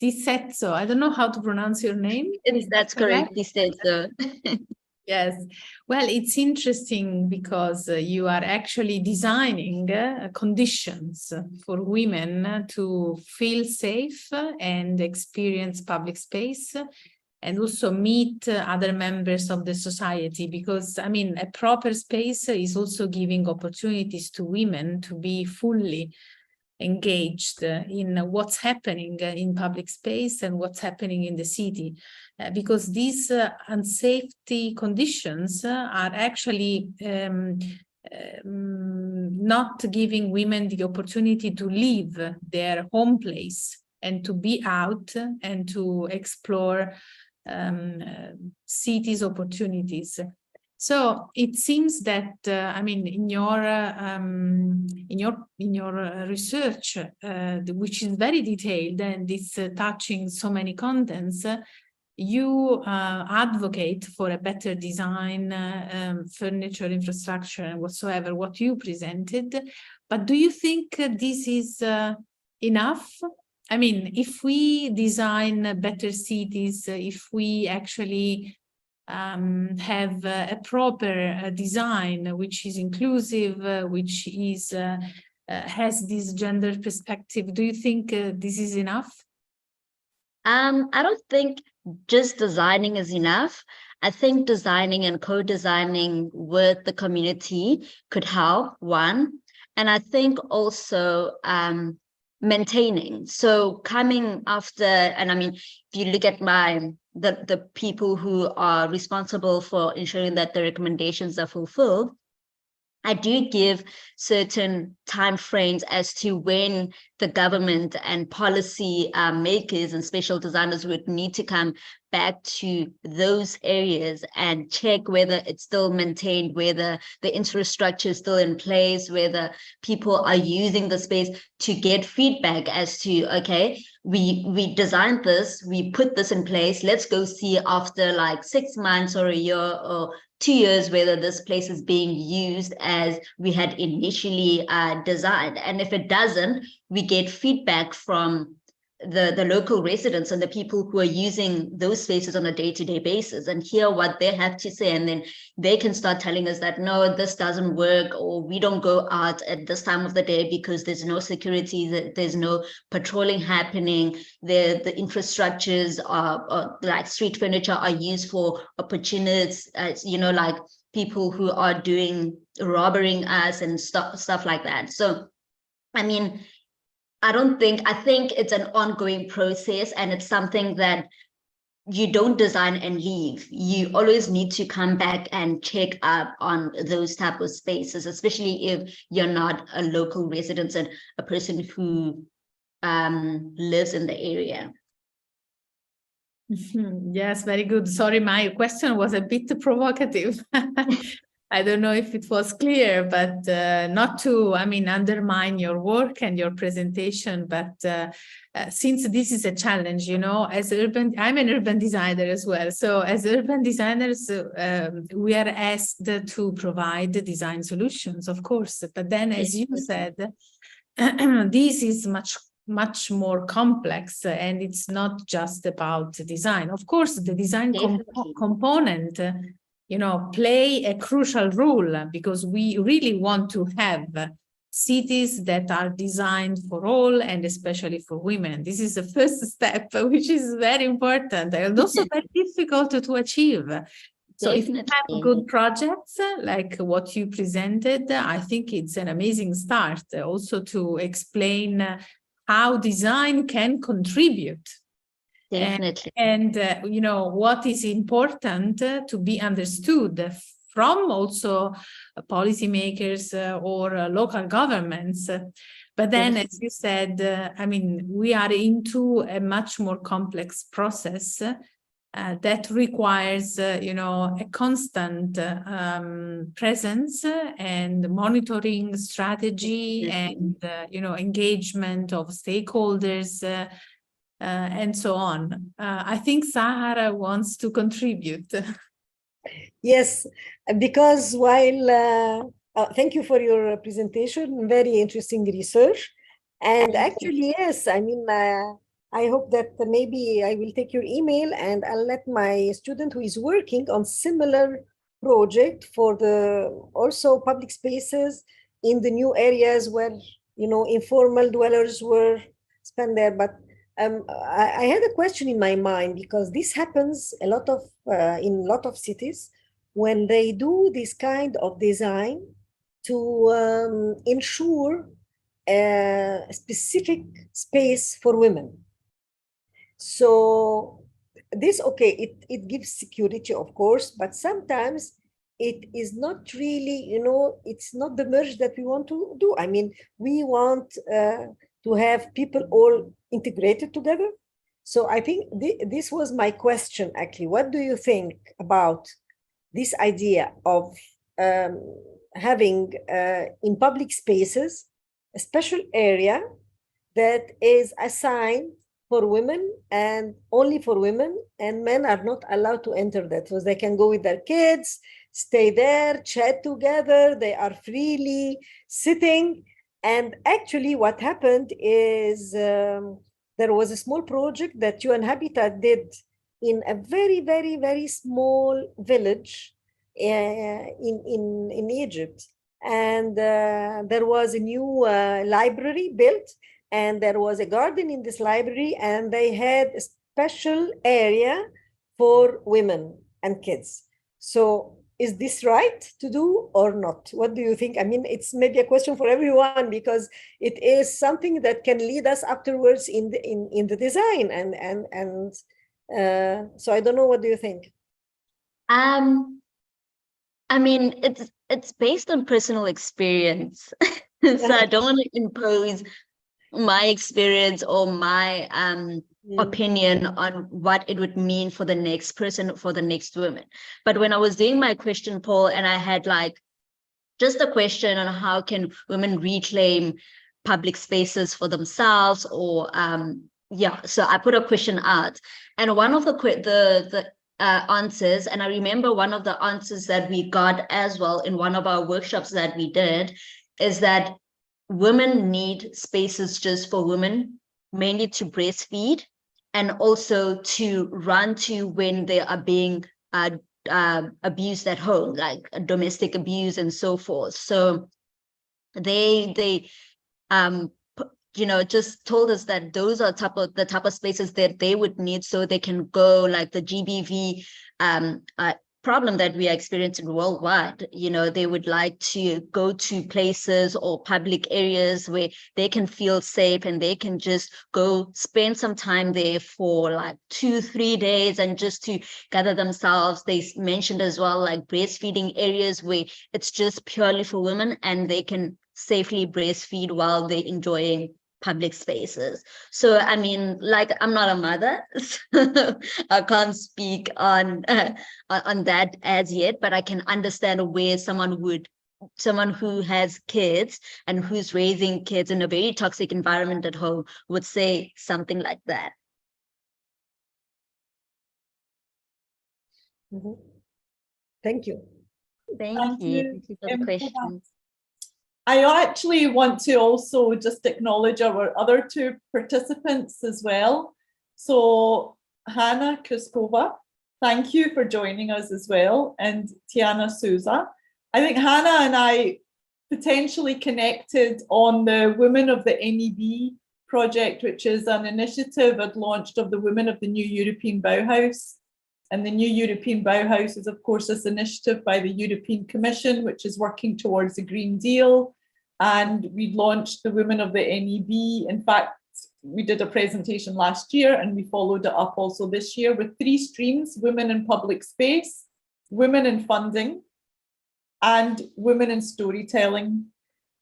Disetso. I don't know how to pronounce your name. That's correct, Disetso. Yes. Well, it's interesting because you are actually designing conditions for women to feel safe and experience public space and also meet other members of the society, because, I mean, a proper space is also giving opportunities to women to be fully engaged in what's happening in public space and what's happening in the city, because these unsafety conditions are actually not giving women the opportunity to leave their home place and to be out and to explore cities' opportunities. So it seems that I mean, in your research, which is very detailed and it's touching so many contents, you advocate for a better design, furniture, infrastructure, and whatsoever what you presented. But do you think this is enough? I mean, if we design better cities, if we actually have a proper design which is inclusive, which is has this gender perspective, do you think this is enough? I don't think just designing is enough. I think designing and co-designing with the community could help, one. And I think also maintaining. So coming after, and I mean, if you look at the people who are responsible for ensuring that the recommendations are fulfilled, I do give certain time frames as to when the government and policy makers and special designers would need to come back to those areas and check whether it's still maintained, whether the infrastructure is still in place, whether people are using the space, to get feedback as to, okay, we designed this, we put this in place, let's go see after like 6 months or a year or 2 years whether this place is being used as we had initially designed. And if it doesn't, we get feedback from the local residents and the people who are using those spaces on a day-to-day basis and hear what they have to say. And then they can start telling us that, no, this doesn't work, or we don't go out at this time of the day because there's no security, there's no patrolling happening, the infrastructures are like street furniture are used for opportunities, you know, like people who are doing robbing us and stuff like that. So, I mean, I think it's an ongoing process, and it's something that you don't design and leave. You always need to come back and check up on those type of spaces, especially if you're not a local resident and a person who lives in the area. Yes, very good. Sorry, my question was a bit provocative. I don't know if it was clear, but not to, I mean, undermine your work and your presentation, but since this is a challenge, you know, I'm an urban designer as well. So as urban designers, we are asked to provide design solutions, of course. But then, as you said, this is much more complex, and it's not just about design. Of course, the design component, you know, play a crucial role, because we really want to have cities that are designed for all, and especially for women. This is the first step, which is very important and also very difficult to achieve. So if you have good projects like what you presented, I think it's an amazing start also to explain how design can contribute. Definitely. And you know, what is important to be understood from also policymakers or local governments. But then, as you said, I mean, we are into a much more complex process that requires, you know, a constant presence and monitoring strategy and, you know, engagement of stakeholders and so on. I think Sahara wants to contribute. Yes, because while thank you for your presentation, very interesting research. And actually, yes, I mean, I hope that maybe I will take your email and I'll let my student who is working on similar project for the also public spaces in the new areas where, you know, informal dwellers were spent there. But I had a question in my mind, because this happens a lot of in a lot of cities when they do this kind of design to ensure a specific space for women. So this, okay, it gives security, of course, but sometimes it is not really, you know, it's not the merge that we want to do. I mean, we want to have people all integrated together. So I think this was my question, actually. What do you think about this idea of having in public spaces a special area that is assigned for women and only for women, and men are not allowed to enter that, because they can go with their kids, stay there, chat together, they are freely sitting. And actually what happened is there was a small project that UN Habitat did in a very, very, very small village in Egypt. And there was a new library built, and there was a garden in this library, and they had a special area for women and kids. So is this right to do or not? What do you think? I mean, it's maybe a question for everyone, because it is something that can lead us afterwards in the design. And so I don't know, what do you think? I mean, it's based on personal experience. So I don't want to impose my experience or my opinion on what it would mean for the next person, for the next woman. But when I was doing my question poll, and I had like just a question on how can women reclaim public spaces for themselves, or so I put a question out, and one of the answers, and I remember one of the answers that we got as well in one of our workshops that we did, is that women need spaces just for women, mainly to breastfeed and also to run to when they are being abused at home, like domestic abuse and so forth. So they you know, just told us that those are the type of spaces that they would need, so they can go, like the GBV problem that we are experiencing worldwide. You know, they would like to go to places or public areas where they can feel safe and they can just go spend some time there for like 2-3 days and just to gather themselves. They mentioned as well, like breastfeeding areas where it's just purely for women and they can safely breastfeed while they're enjoying public spaces. So, I mean, like, I'm not a mother, so I can't speak on that as yet, but I can understand where someone who has kids and who's raising kids in a very toxic environment at home would say something like that. Thank you. Thank you. Thank you for the question. I actually want to also just acknowledge our other two participants as well. So Hannah Kuskova, thank you for joining us as well, and Tiana Souza. I think Hannah and I potentially connected on the Women of the NEB project, which is an initiative I'd launched of the Women of the New European Bauhaus. And the New European Bauhaus is, of course, this initiative by the European Commission, which is working towards a Green Deal. And we launched the Women of the NEB. In fact, we did a presentation last year and we followed it up also this year with 3 streams: women in public space, women in funding, and women in storytelling.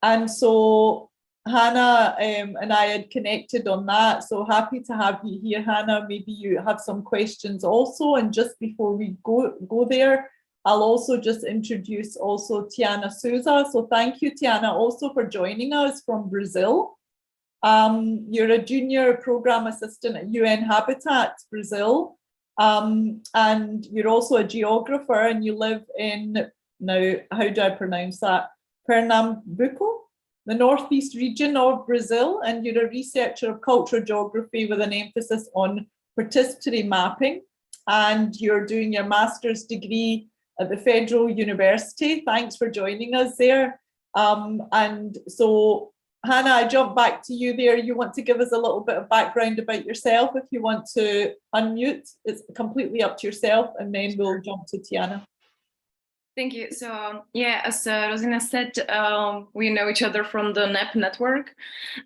And so Hannah and I had connected on that. So happy to have you here, Hannah. Maybe you have some questions also. And just before we go there, I'll also just introduce also Tiana Souza. So thank you, Tiana, also for joining us from Brazil. You're a junior program assistant at UN Habitat Brazil. And you're also a geographer and you live in, now, how do I pronounce that? Pernambuco, the northeast region of Brazil. And you're a researcher of cultural geography with an emphasis on participatory mapping. And you're doing your master's degree at the Federal University. Thanks for joining us there. And so, Hannah, I jump back to you there. You want to give us a little bit of background about yourself. If you want to unmute, it's completely up to yourself, and then we'll jump to Tiana. Thank you. So yeah, as Rosina said, we know each other from the NEP network.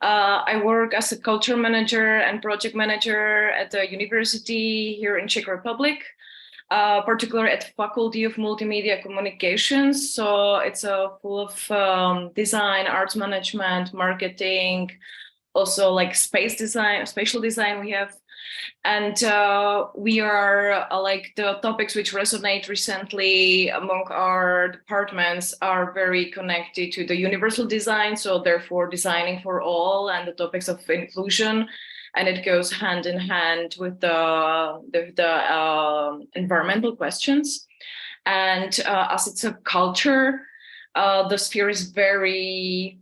I work as a culture manager and project manager at the university here in Czech Republic, particularly at Faculty of Multimedia Communications. So it's full of design, arts management, marketing, also like space design, spatial design we have. And we are like the topics which resonate recently among our departments are very connected to the universal design. So therefore designing for all and the topics of inclusion. And it goes hand in hand with the environmental questions. And as it's a culture, the sphere is very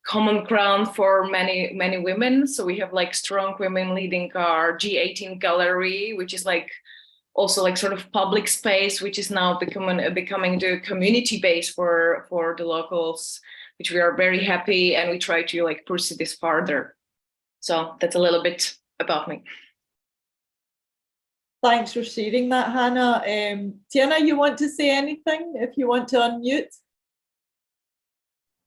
common ground for many women. So we have like strong women leading our G18 gallery, which is like also like sort of public space, which is now becoming the community base for the locals, which we are very happy, and we try to like pursue this further. So that's a little bit about me. Thanks for sharing that, Hannah. Tiana, you want to say anything if you want to unmute?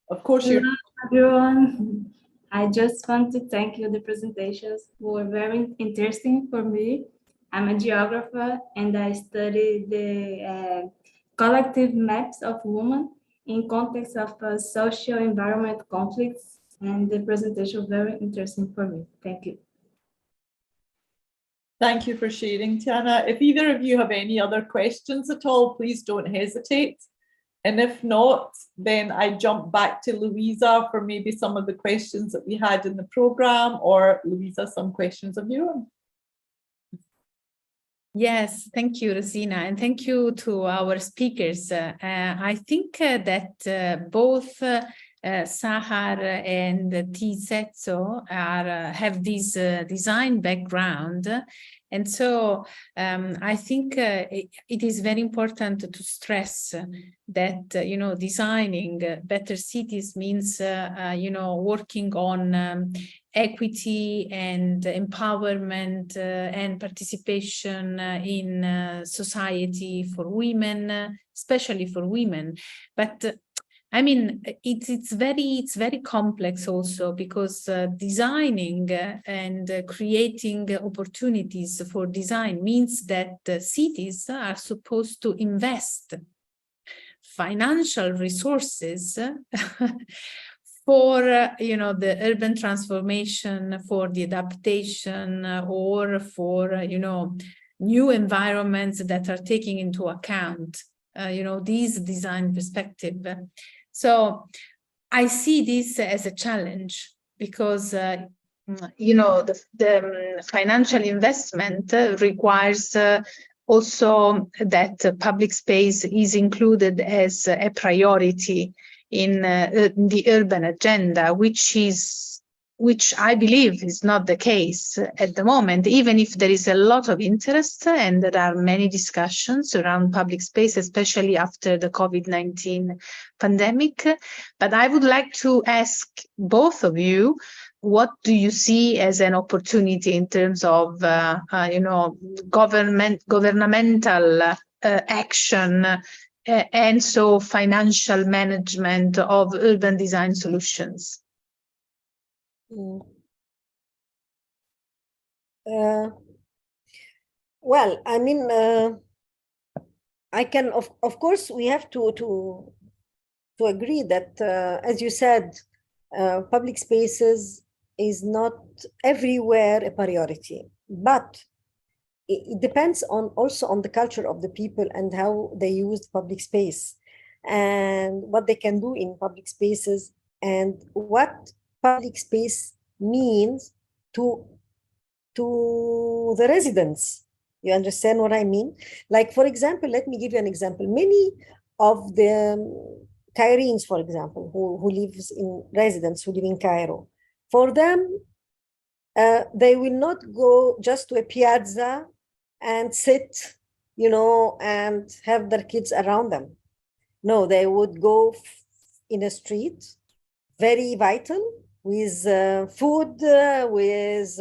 Of course, you're. Hello, everyone. I just want to thank you. The presentations were very interesting for me. I'm a geographer and I study the collective maps of women in context of social environment conflicts, and the presentation was very interesting for me. Thank you. Thank you for sharing, Tiana. If either of you have any other questions at all, please don't hesitate. And if not, then I jump back to Louisa for maybe some of the questions that we had in the program, or Louisa, some questions of your own. Yes, thank you, Rosina, and thank you to our speakers. I think that both Sahar and Tizetso have this design background. And so I think it is very important to stress that, designing better cities means, working on equity and empowerment and participation in society for women, especially for women. But I mean, it's very complex also, because designing and creating opportunities for design means that cities are supposed to invest financial resources for the urban transformation, for the adaptation, or for new environments that are taking into account these design perspective. So I see this as a challenge, because the financial investment requires also that public space is included as a priority in the urban agenda, which I believe is not the case at the moment, even if there is a lot of interest and there are many discussions around public space, especially after the COVID-19 pandemic. But I would like to ask both of you, what do you see as an opportunity in terms of, governmental action and so financial management of urban design solutions? Well, I mean, I can, of course, we have to agree that, as you said, public spaces is not everywhere a priority, but it depends also on the culture of the people and how they use public space and what they can do in public spaces and what public space means to the residents. You understand what I mean? Like, for example, let me give you an example. Many of the Cairenes, for example, who lives in residents who live in Cairo, for them, they will not go just to a piazza and sit, and have their kids around them. No, they would go in a street, very vital, with food, with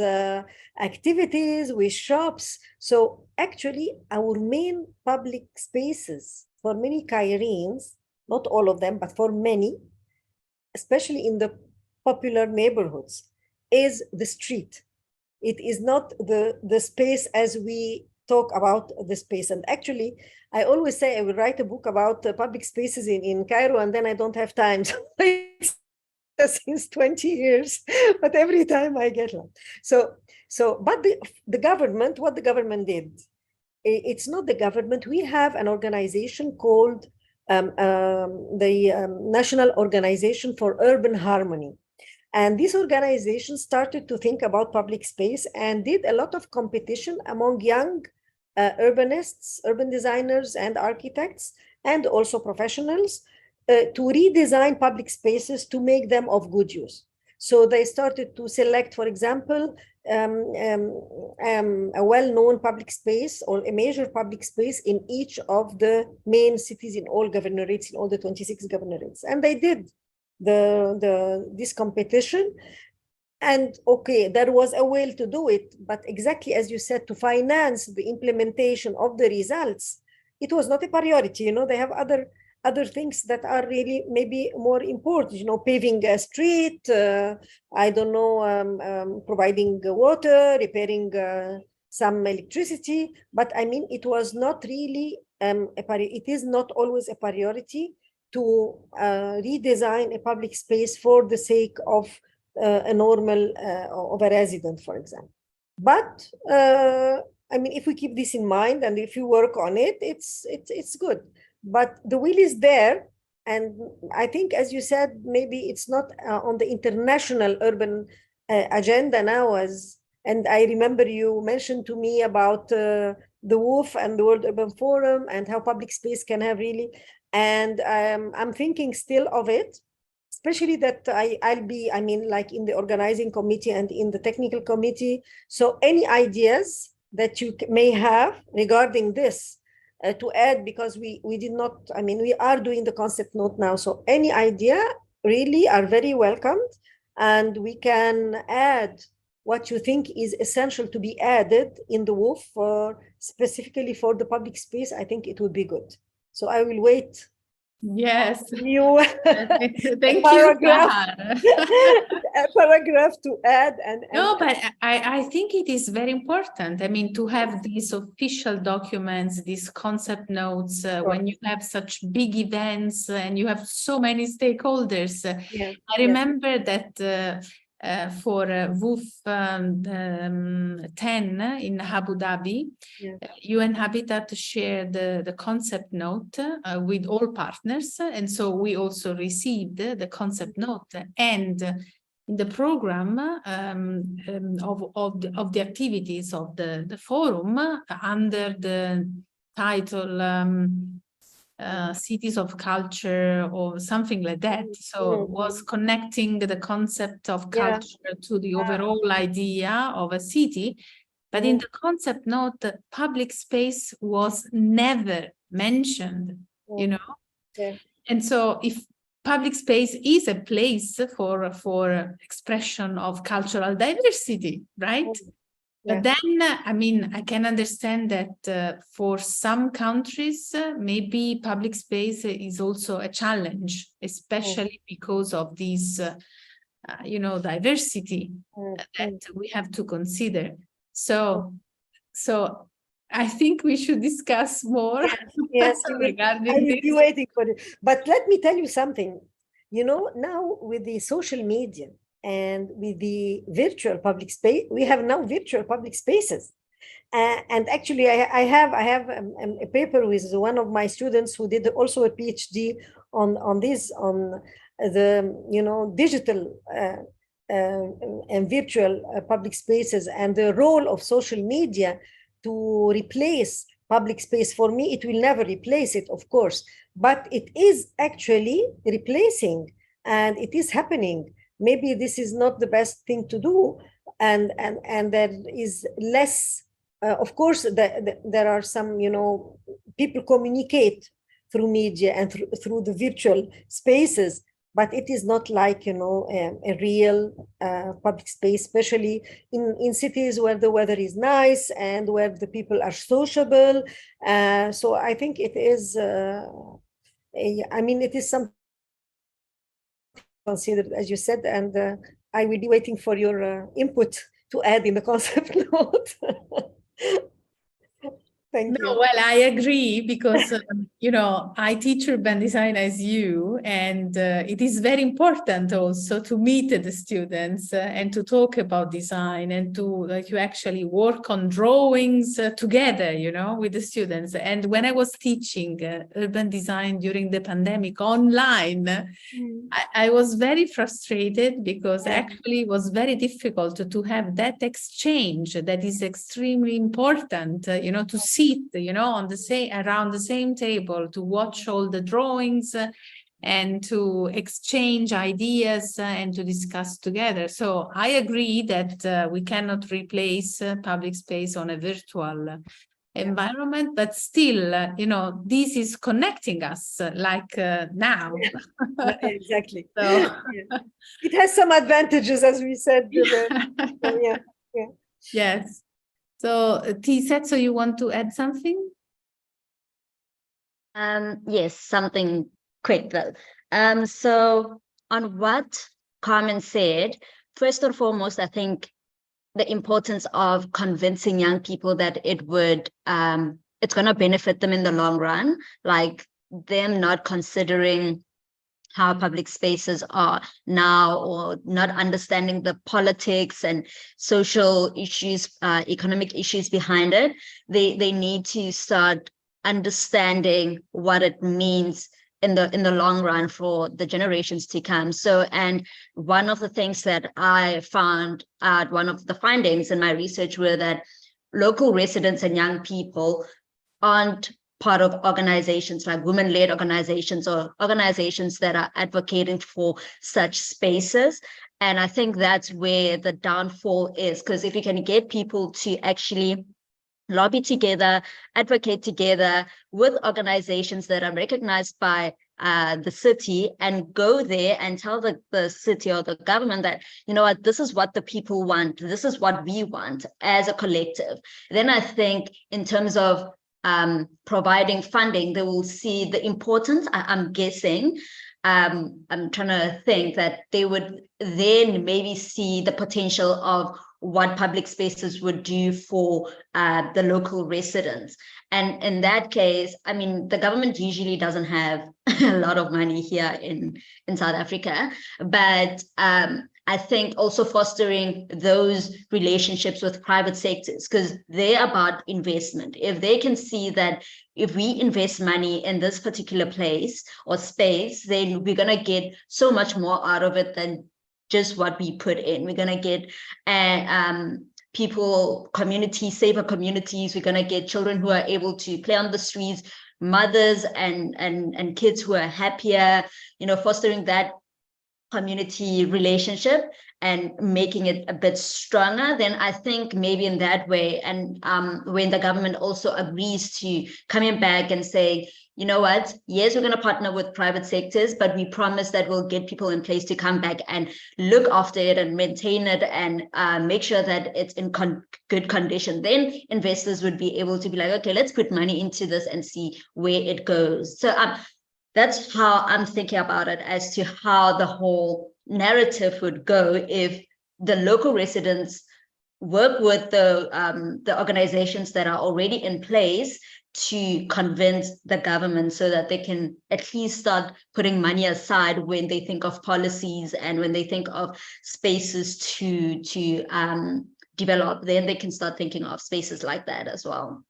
activities, with shops. So actually, our main public spaces for many Cairenes, not all of them, but for many, especially in the popular neighborhoods, is the street. It is not the space as we talk about the space. And actually, I always say I will write a book about public spaces in Cairo, and then I don't have time. Since 20 years, but every time I get one. But the government, what the government did, it's not the government. We have an organization called the National Organization for Urban Harmony. And this organization started to think about public space and did a lot of competition among young urbanists, urban designers, and architects, and also professionals, to redesign public spaces to make them of good use. So they started to select, for example, a well-known public space or a major public space in each of the main cities in all governorates, in all the 26 governorates. And they did this competition. And okay, there was a will to do it, but exactly as you said, to finance the implementation of the results, it was not a priority. They have other things that are really maybe more important, paving a street, I don't know, providing water, repairing some electricity. But I mean, it was not really, it is not always a priority to redesign a public space for the sake of a normal, of a resident, for example. But I mean, if we keep this in mind and if you work on it, it's good. But the will is there. And I think, as you said, maybe it's not on the international urban agenda now. And I remember you mentioned to me about the WOOF and the World Urban Forum and how public space can have really. And I'm thinking still of it. especially that I'll be, I mean, like in the organizing committee and in the technical committee. So any ideas that you may have regarding this to add, because we did not, I mean, we are doing the concept note now. So any idea really are very welcomed, and we can add what you think is essential to be added in the WOF for specifically for the public space. I think it would be good. So I will wait. Yes. You Thank you, paragraph, Sahar. a paragraph to add and No, but I think it is very important. I mean, to have these official documents, these concept notes, when you have such big events and you have so many stakeholders. I remember that for WOF 10 in Abu Dhabi, UN Habitat shared the concept note with all partners. And so we also received the concept note, and in the program of the activities of the forum under the title Cities of Culture or something like that. So was connecting the concept of culture to the overall idea of a city. But in the concept note, the public space was never mentioned, you know? And so if public space is a place for expression of cultural diversity, right? But then, I mean, I can understand that for some countries, maybe public space is also a challenge, especially because of this, you know, diversity that we have to consider. So I think we should discuss more regarding I will be waiting for it. But let me tell you something. You know, now with the social media and with the virtual public space, we have now virtual public spaces. And actually, I have a paper with one of my students who did also a PhD on this, on the, you know, digital and virtual public spaces and the role of social media to replace public space. For me, it will never replace it, of course, but it is actually replacing, and it is happening. Maybe this is not the best thing to do, and there is less. Of course, there are some, you know, people communicate through media and through the virtual spaces, but it is not like, you know, a real public space, especially in cities where the weather is nice and where the people are sociable. So I think it is, I mean, it is something considered, as you said, and I will be waiting for your input to add in the concept note. Thank you. Well, I agree, because, you know, I teach urban design as you, and it is very important also to meet the students and to talk about design and to actually work on drawings together, you know, with the students. And when I was teaching urban design during the pandemic online, I was very frustrated, because actually it was very difficult to have that exchange that is extremely important, you know, to sit, you know, on the around the same table, to watch all the drawings and to exchange ideas and to discuss together. So I agree that we cannot replace public space on a virtual environment, but still, you know, this is connecting us like now. Exactly. So it has some advantages, as we said. So, yes. So Tiset, so you want to add something? Yes, something quick though. So on what Carmen said, first and foremost, I think the importance of convincing young people that it would, it's going to benefit them in the long run, like them not considering how public spaces are now, or not understanding the politics and social issues, economic issues behind it. They need to start understanding what it means in the long run for the generations to come. So, and one of the things that I found out, one of the findings in my research were that local residents and young people aren't part of organizations like women-led organizations or organizations that are advocating for such spaces. And I think that's where the downfall is, because if you can get people to actually lobby together, advocate together with organizations that are recognized by the city, and go there and tell the city or the government that, you know what, this is what the people want, this is what we want as a collective, then I think in terms of providing funding, they will see the importance. I'm guessing, I'm trying to think that they would then maybe see the potential of what public spaces would do for the local residents. And in that case, I mean, the government usually doesn't have a lot of money here in South Africa, but I think also fostering those relationships with private sectors, because they're about investment. If they can see that if we invest money in this particular place or space, then we're going to get so much more out of it than just what we put in. We're going to get people, communities, safer communities. We're going to get children who are able to play on the streets, mothers and kids who are happier, you know, fostering that community relationship and making it a bit stronger. Then I think maybe in that way, and when the government also agrees to coming back and say, you know what, yes, we're going to partner with private sectors, but we promise that we'll get people in place to come back and look after it and maintain it and make sure that it's in good condition. Then investors would be able to be like, okay, let's put money into this and see where it goes. So that's how I'm thinking about it, as to how the whole narrative would go if the local residents work with the organizations that are already in place to convince the government, so that they can at least start putting money aside when they think of policies and when they think of spaces to develop. Then they can start thinking of spaces like that as well.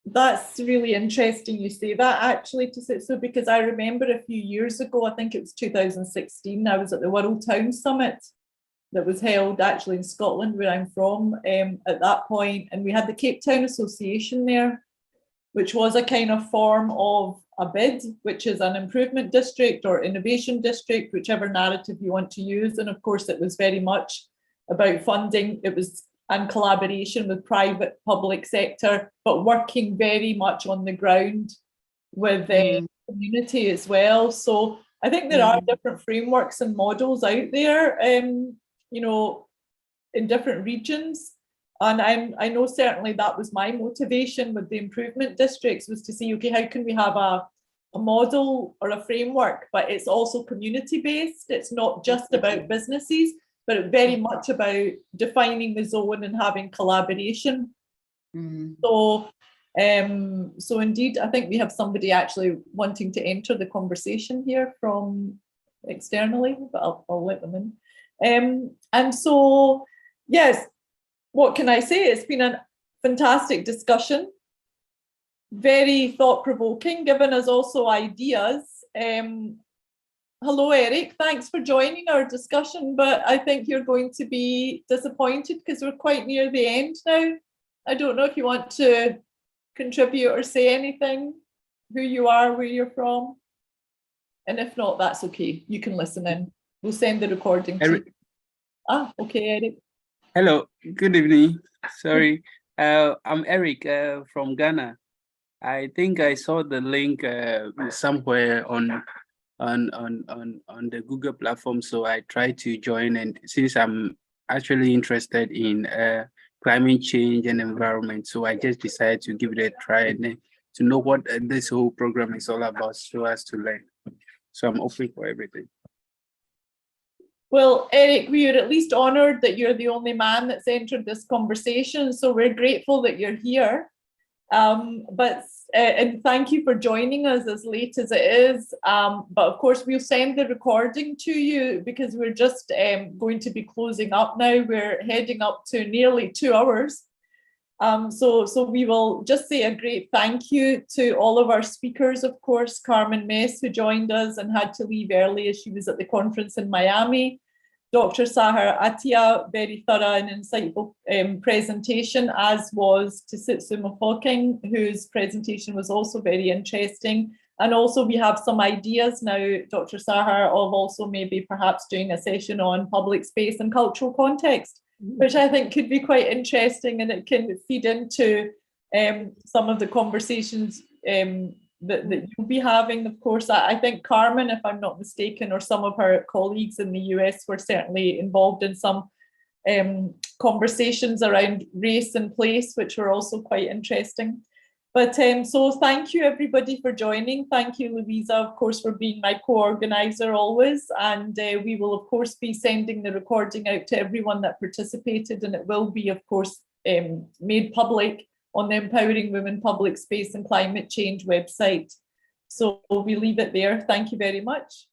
That's really interesting you say that, actually, to say so, because I remember a few years ago, I think it was 2016, I was at the World Town Summit that was held actually in Scotland, where I'm from, at that point, and we had the Cape Town Association there, which was a kind of form of a bid, which is an improvement district or innovation district, whichever narrative you want to use. And of course, it was very much about funding. It was in collaboration with private, public sector, but working very much on the ground with the community as well. So I think there are different frameworks and models out there, you know, in different regions. And I know certainly that was my motivation with the improvement districts, was to see, okay, how can we have a model or a framework, but it's also community based. It's not just about businesses, but very much about defining the zone and having collaboration. So indeed, I think we have somebody actually wanting to enter the conversation here from externally, but I'll let them in. And so, yes, what can I say? It's been a fantastic discussion, very thought-provoking, given us also ideas. Hello, Eric, thanks for joining our discussion, but I think you're going to be disappointed because we're quite near the end now. I don't know if you want to contribute or say anything, who you are, where you're from. And if not, that's okay. You can listen in. We'll send the recording to you. Ah, okay, Eric. Hello, good evening. Sorry, I'm Eric from Ghana. I think I saw the link somewhere on the Google platform, so I tried to join. And since I'm actually interested in climate change and environment, so I just decided to give it a try and to know what this whole program is all about, so as to learn. So I'm open for everything. Well, Eric, we are at least honoured that you're the only man that's entered this conversation, so we're grateful that you're here. And thank you for joining us as late as it is. But of course, we'll send the recording to you, because we're just going to be closing up now. We're heading up to nearly 2 hours. So we will just say a great thank you to all of our speakers, of course, Carmen Mess, who joined us and had to leave early as she was at the conference in Miami. Dr. Sahar Atia, very thorough and insightful presentation, as was Tsitsuma Hawking, whose presentation was also very interesting. And also we have some ideas now, Dr. Sahar, of also maybe perhaps doing a session on public space and cultural context, which I think could be quite interesting, and it can feed into some of the conversations that you'll be having. Of course, I think Carmen, if I'm not mistaken, or some of her colleagues in the US were certainly involved in some conversations around race and place, which were also quite interesting. But so thank you everybody for joining. Thank you, Louisa, of course, for being my co-organizer always. And we will of course be sending the recording out to everyone that participated, and it will be of course made public on the Empowering Women Public Space and Climate Change website. So we leave it there. Thank you very much.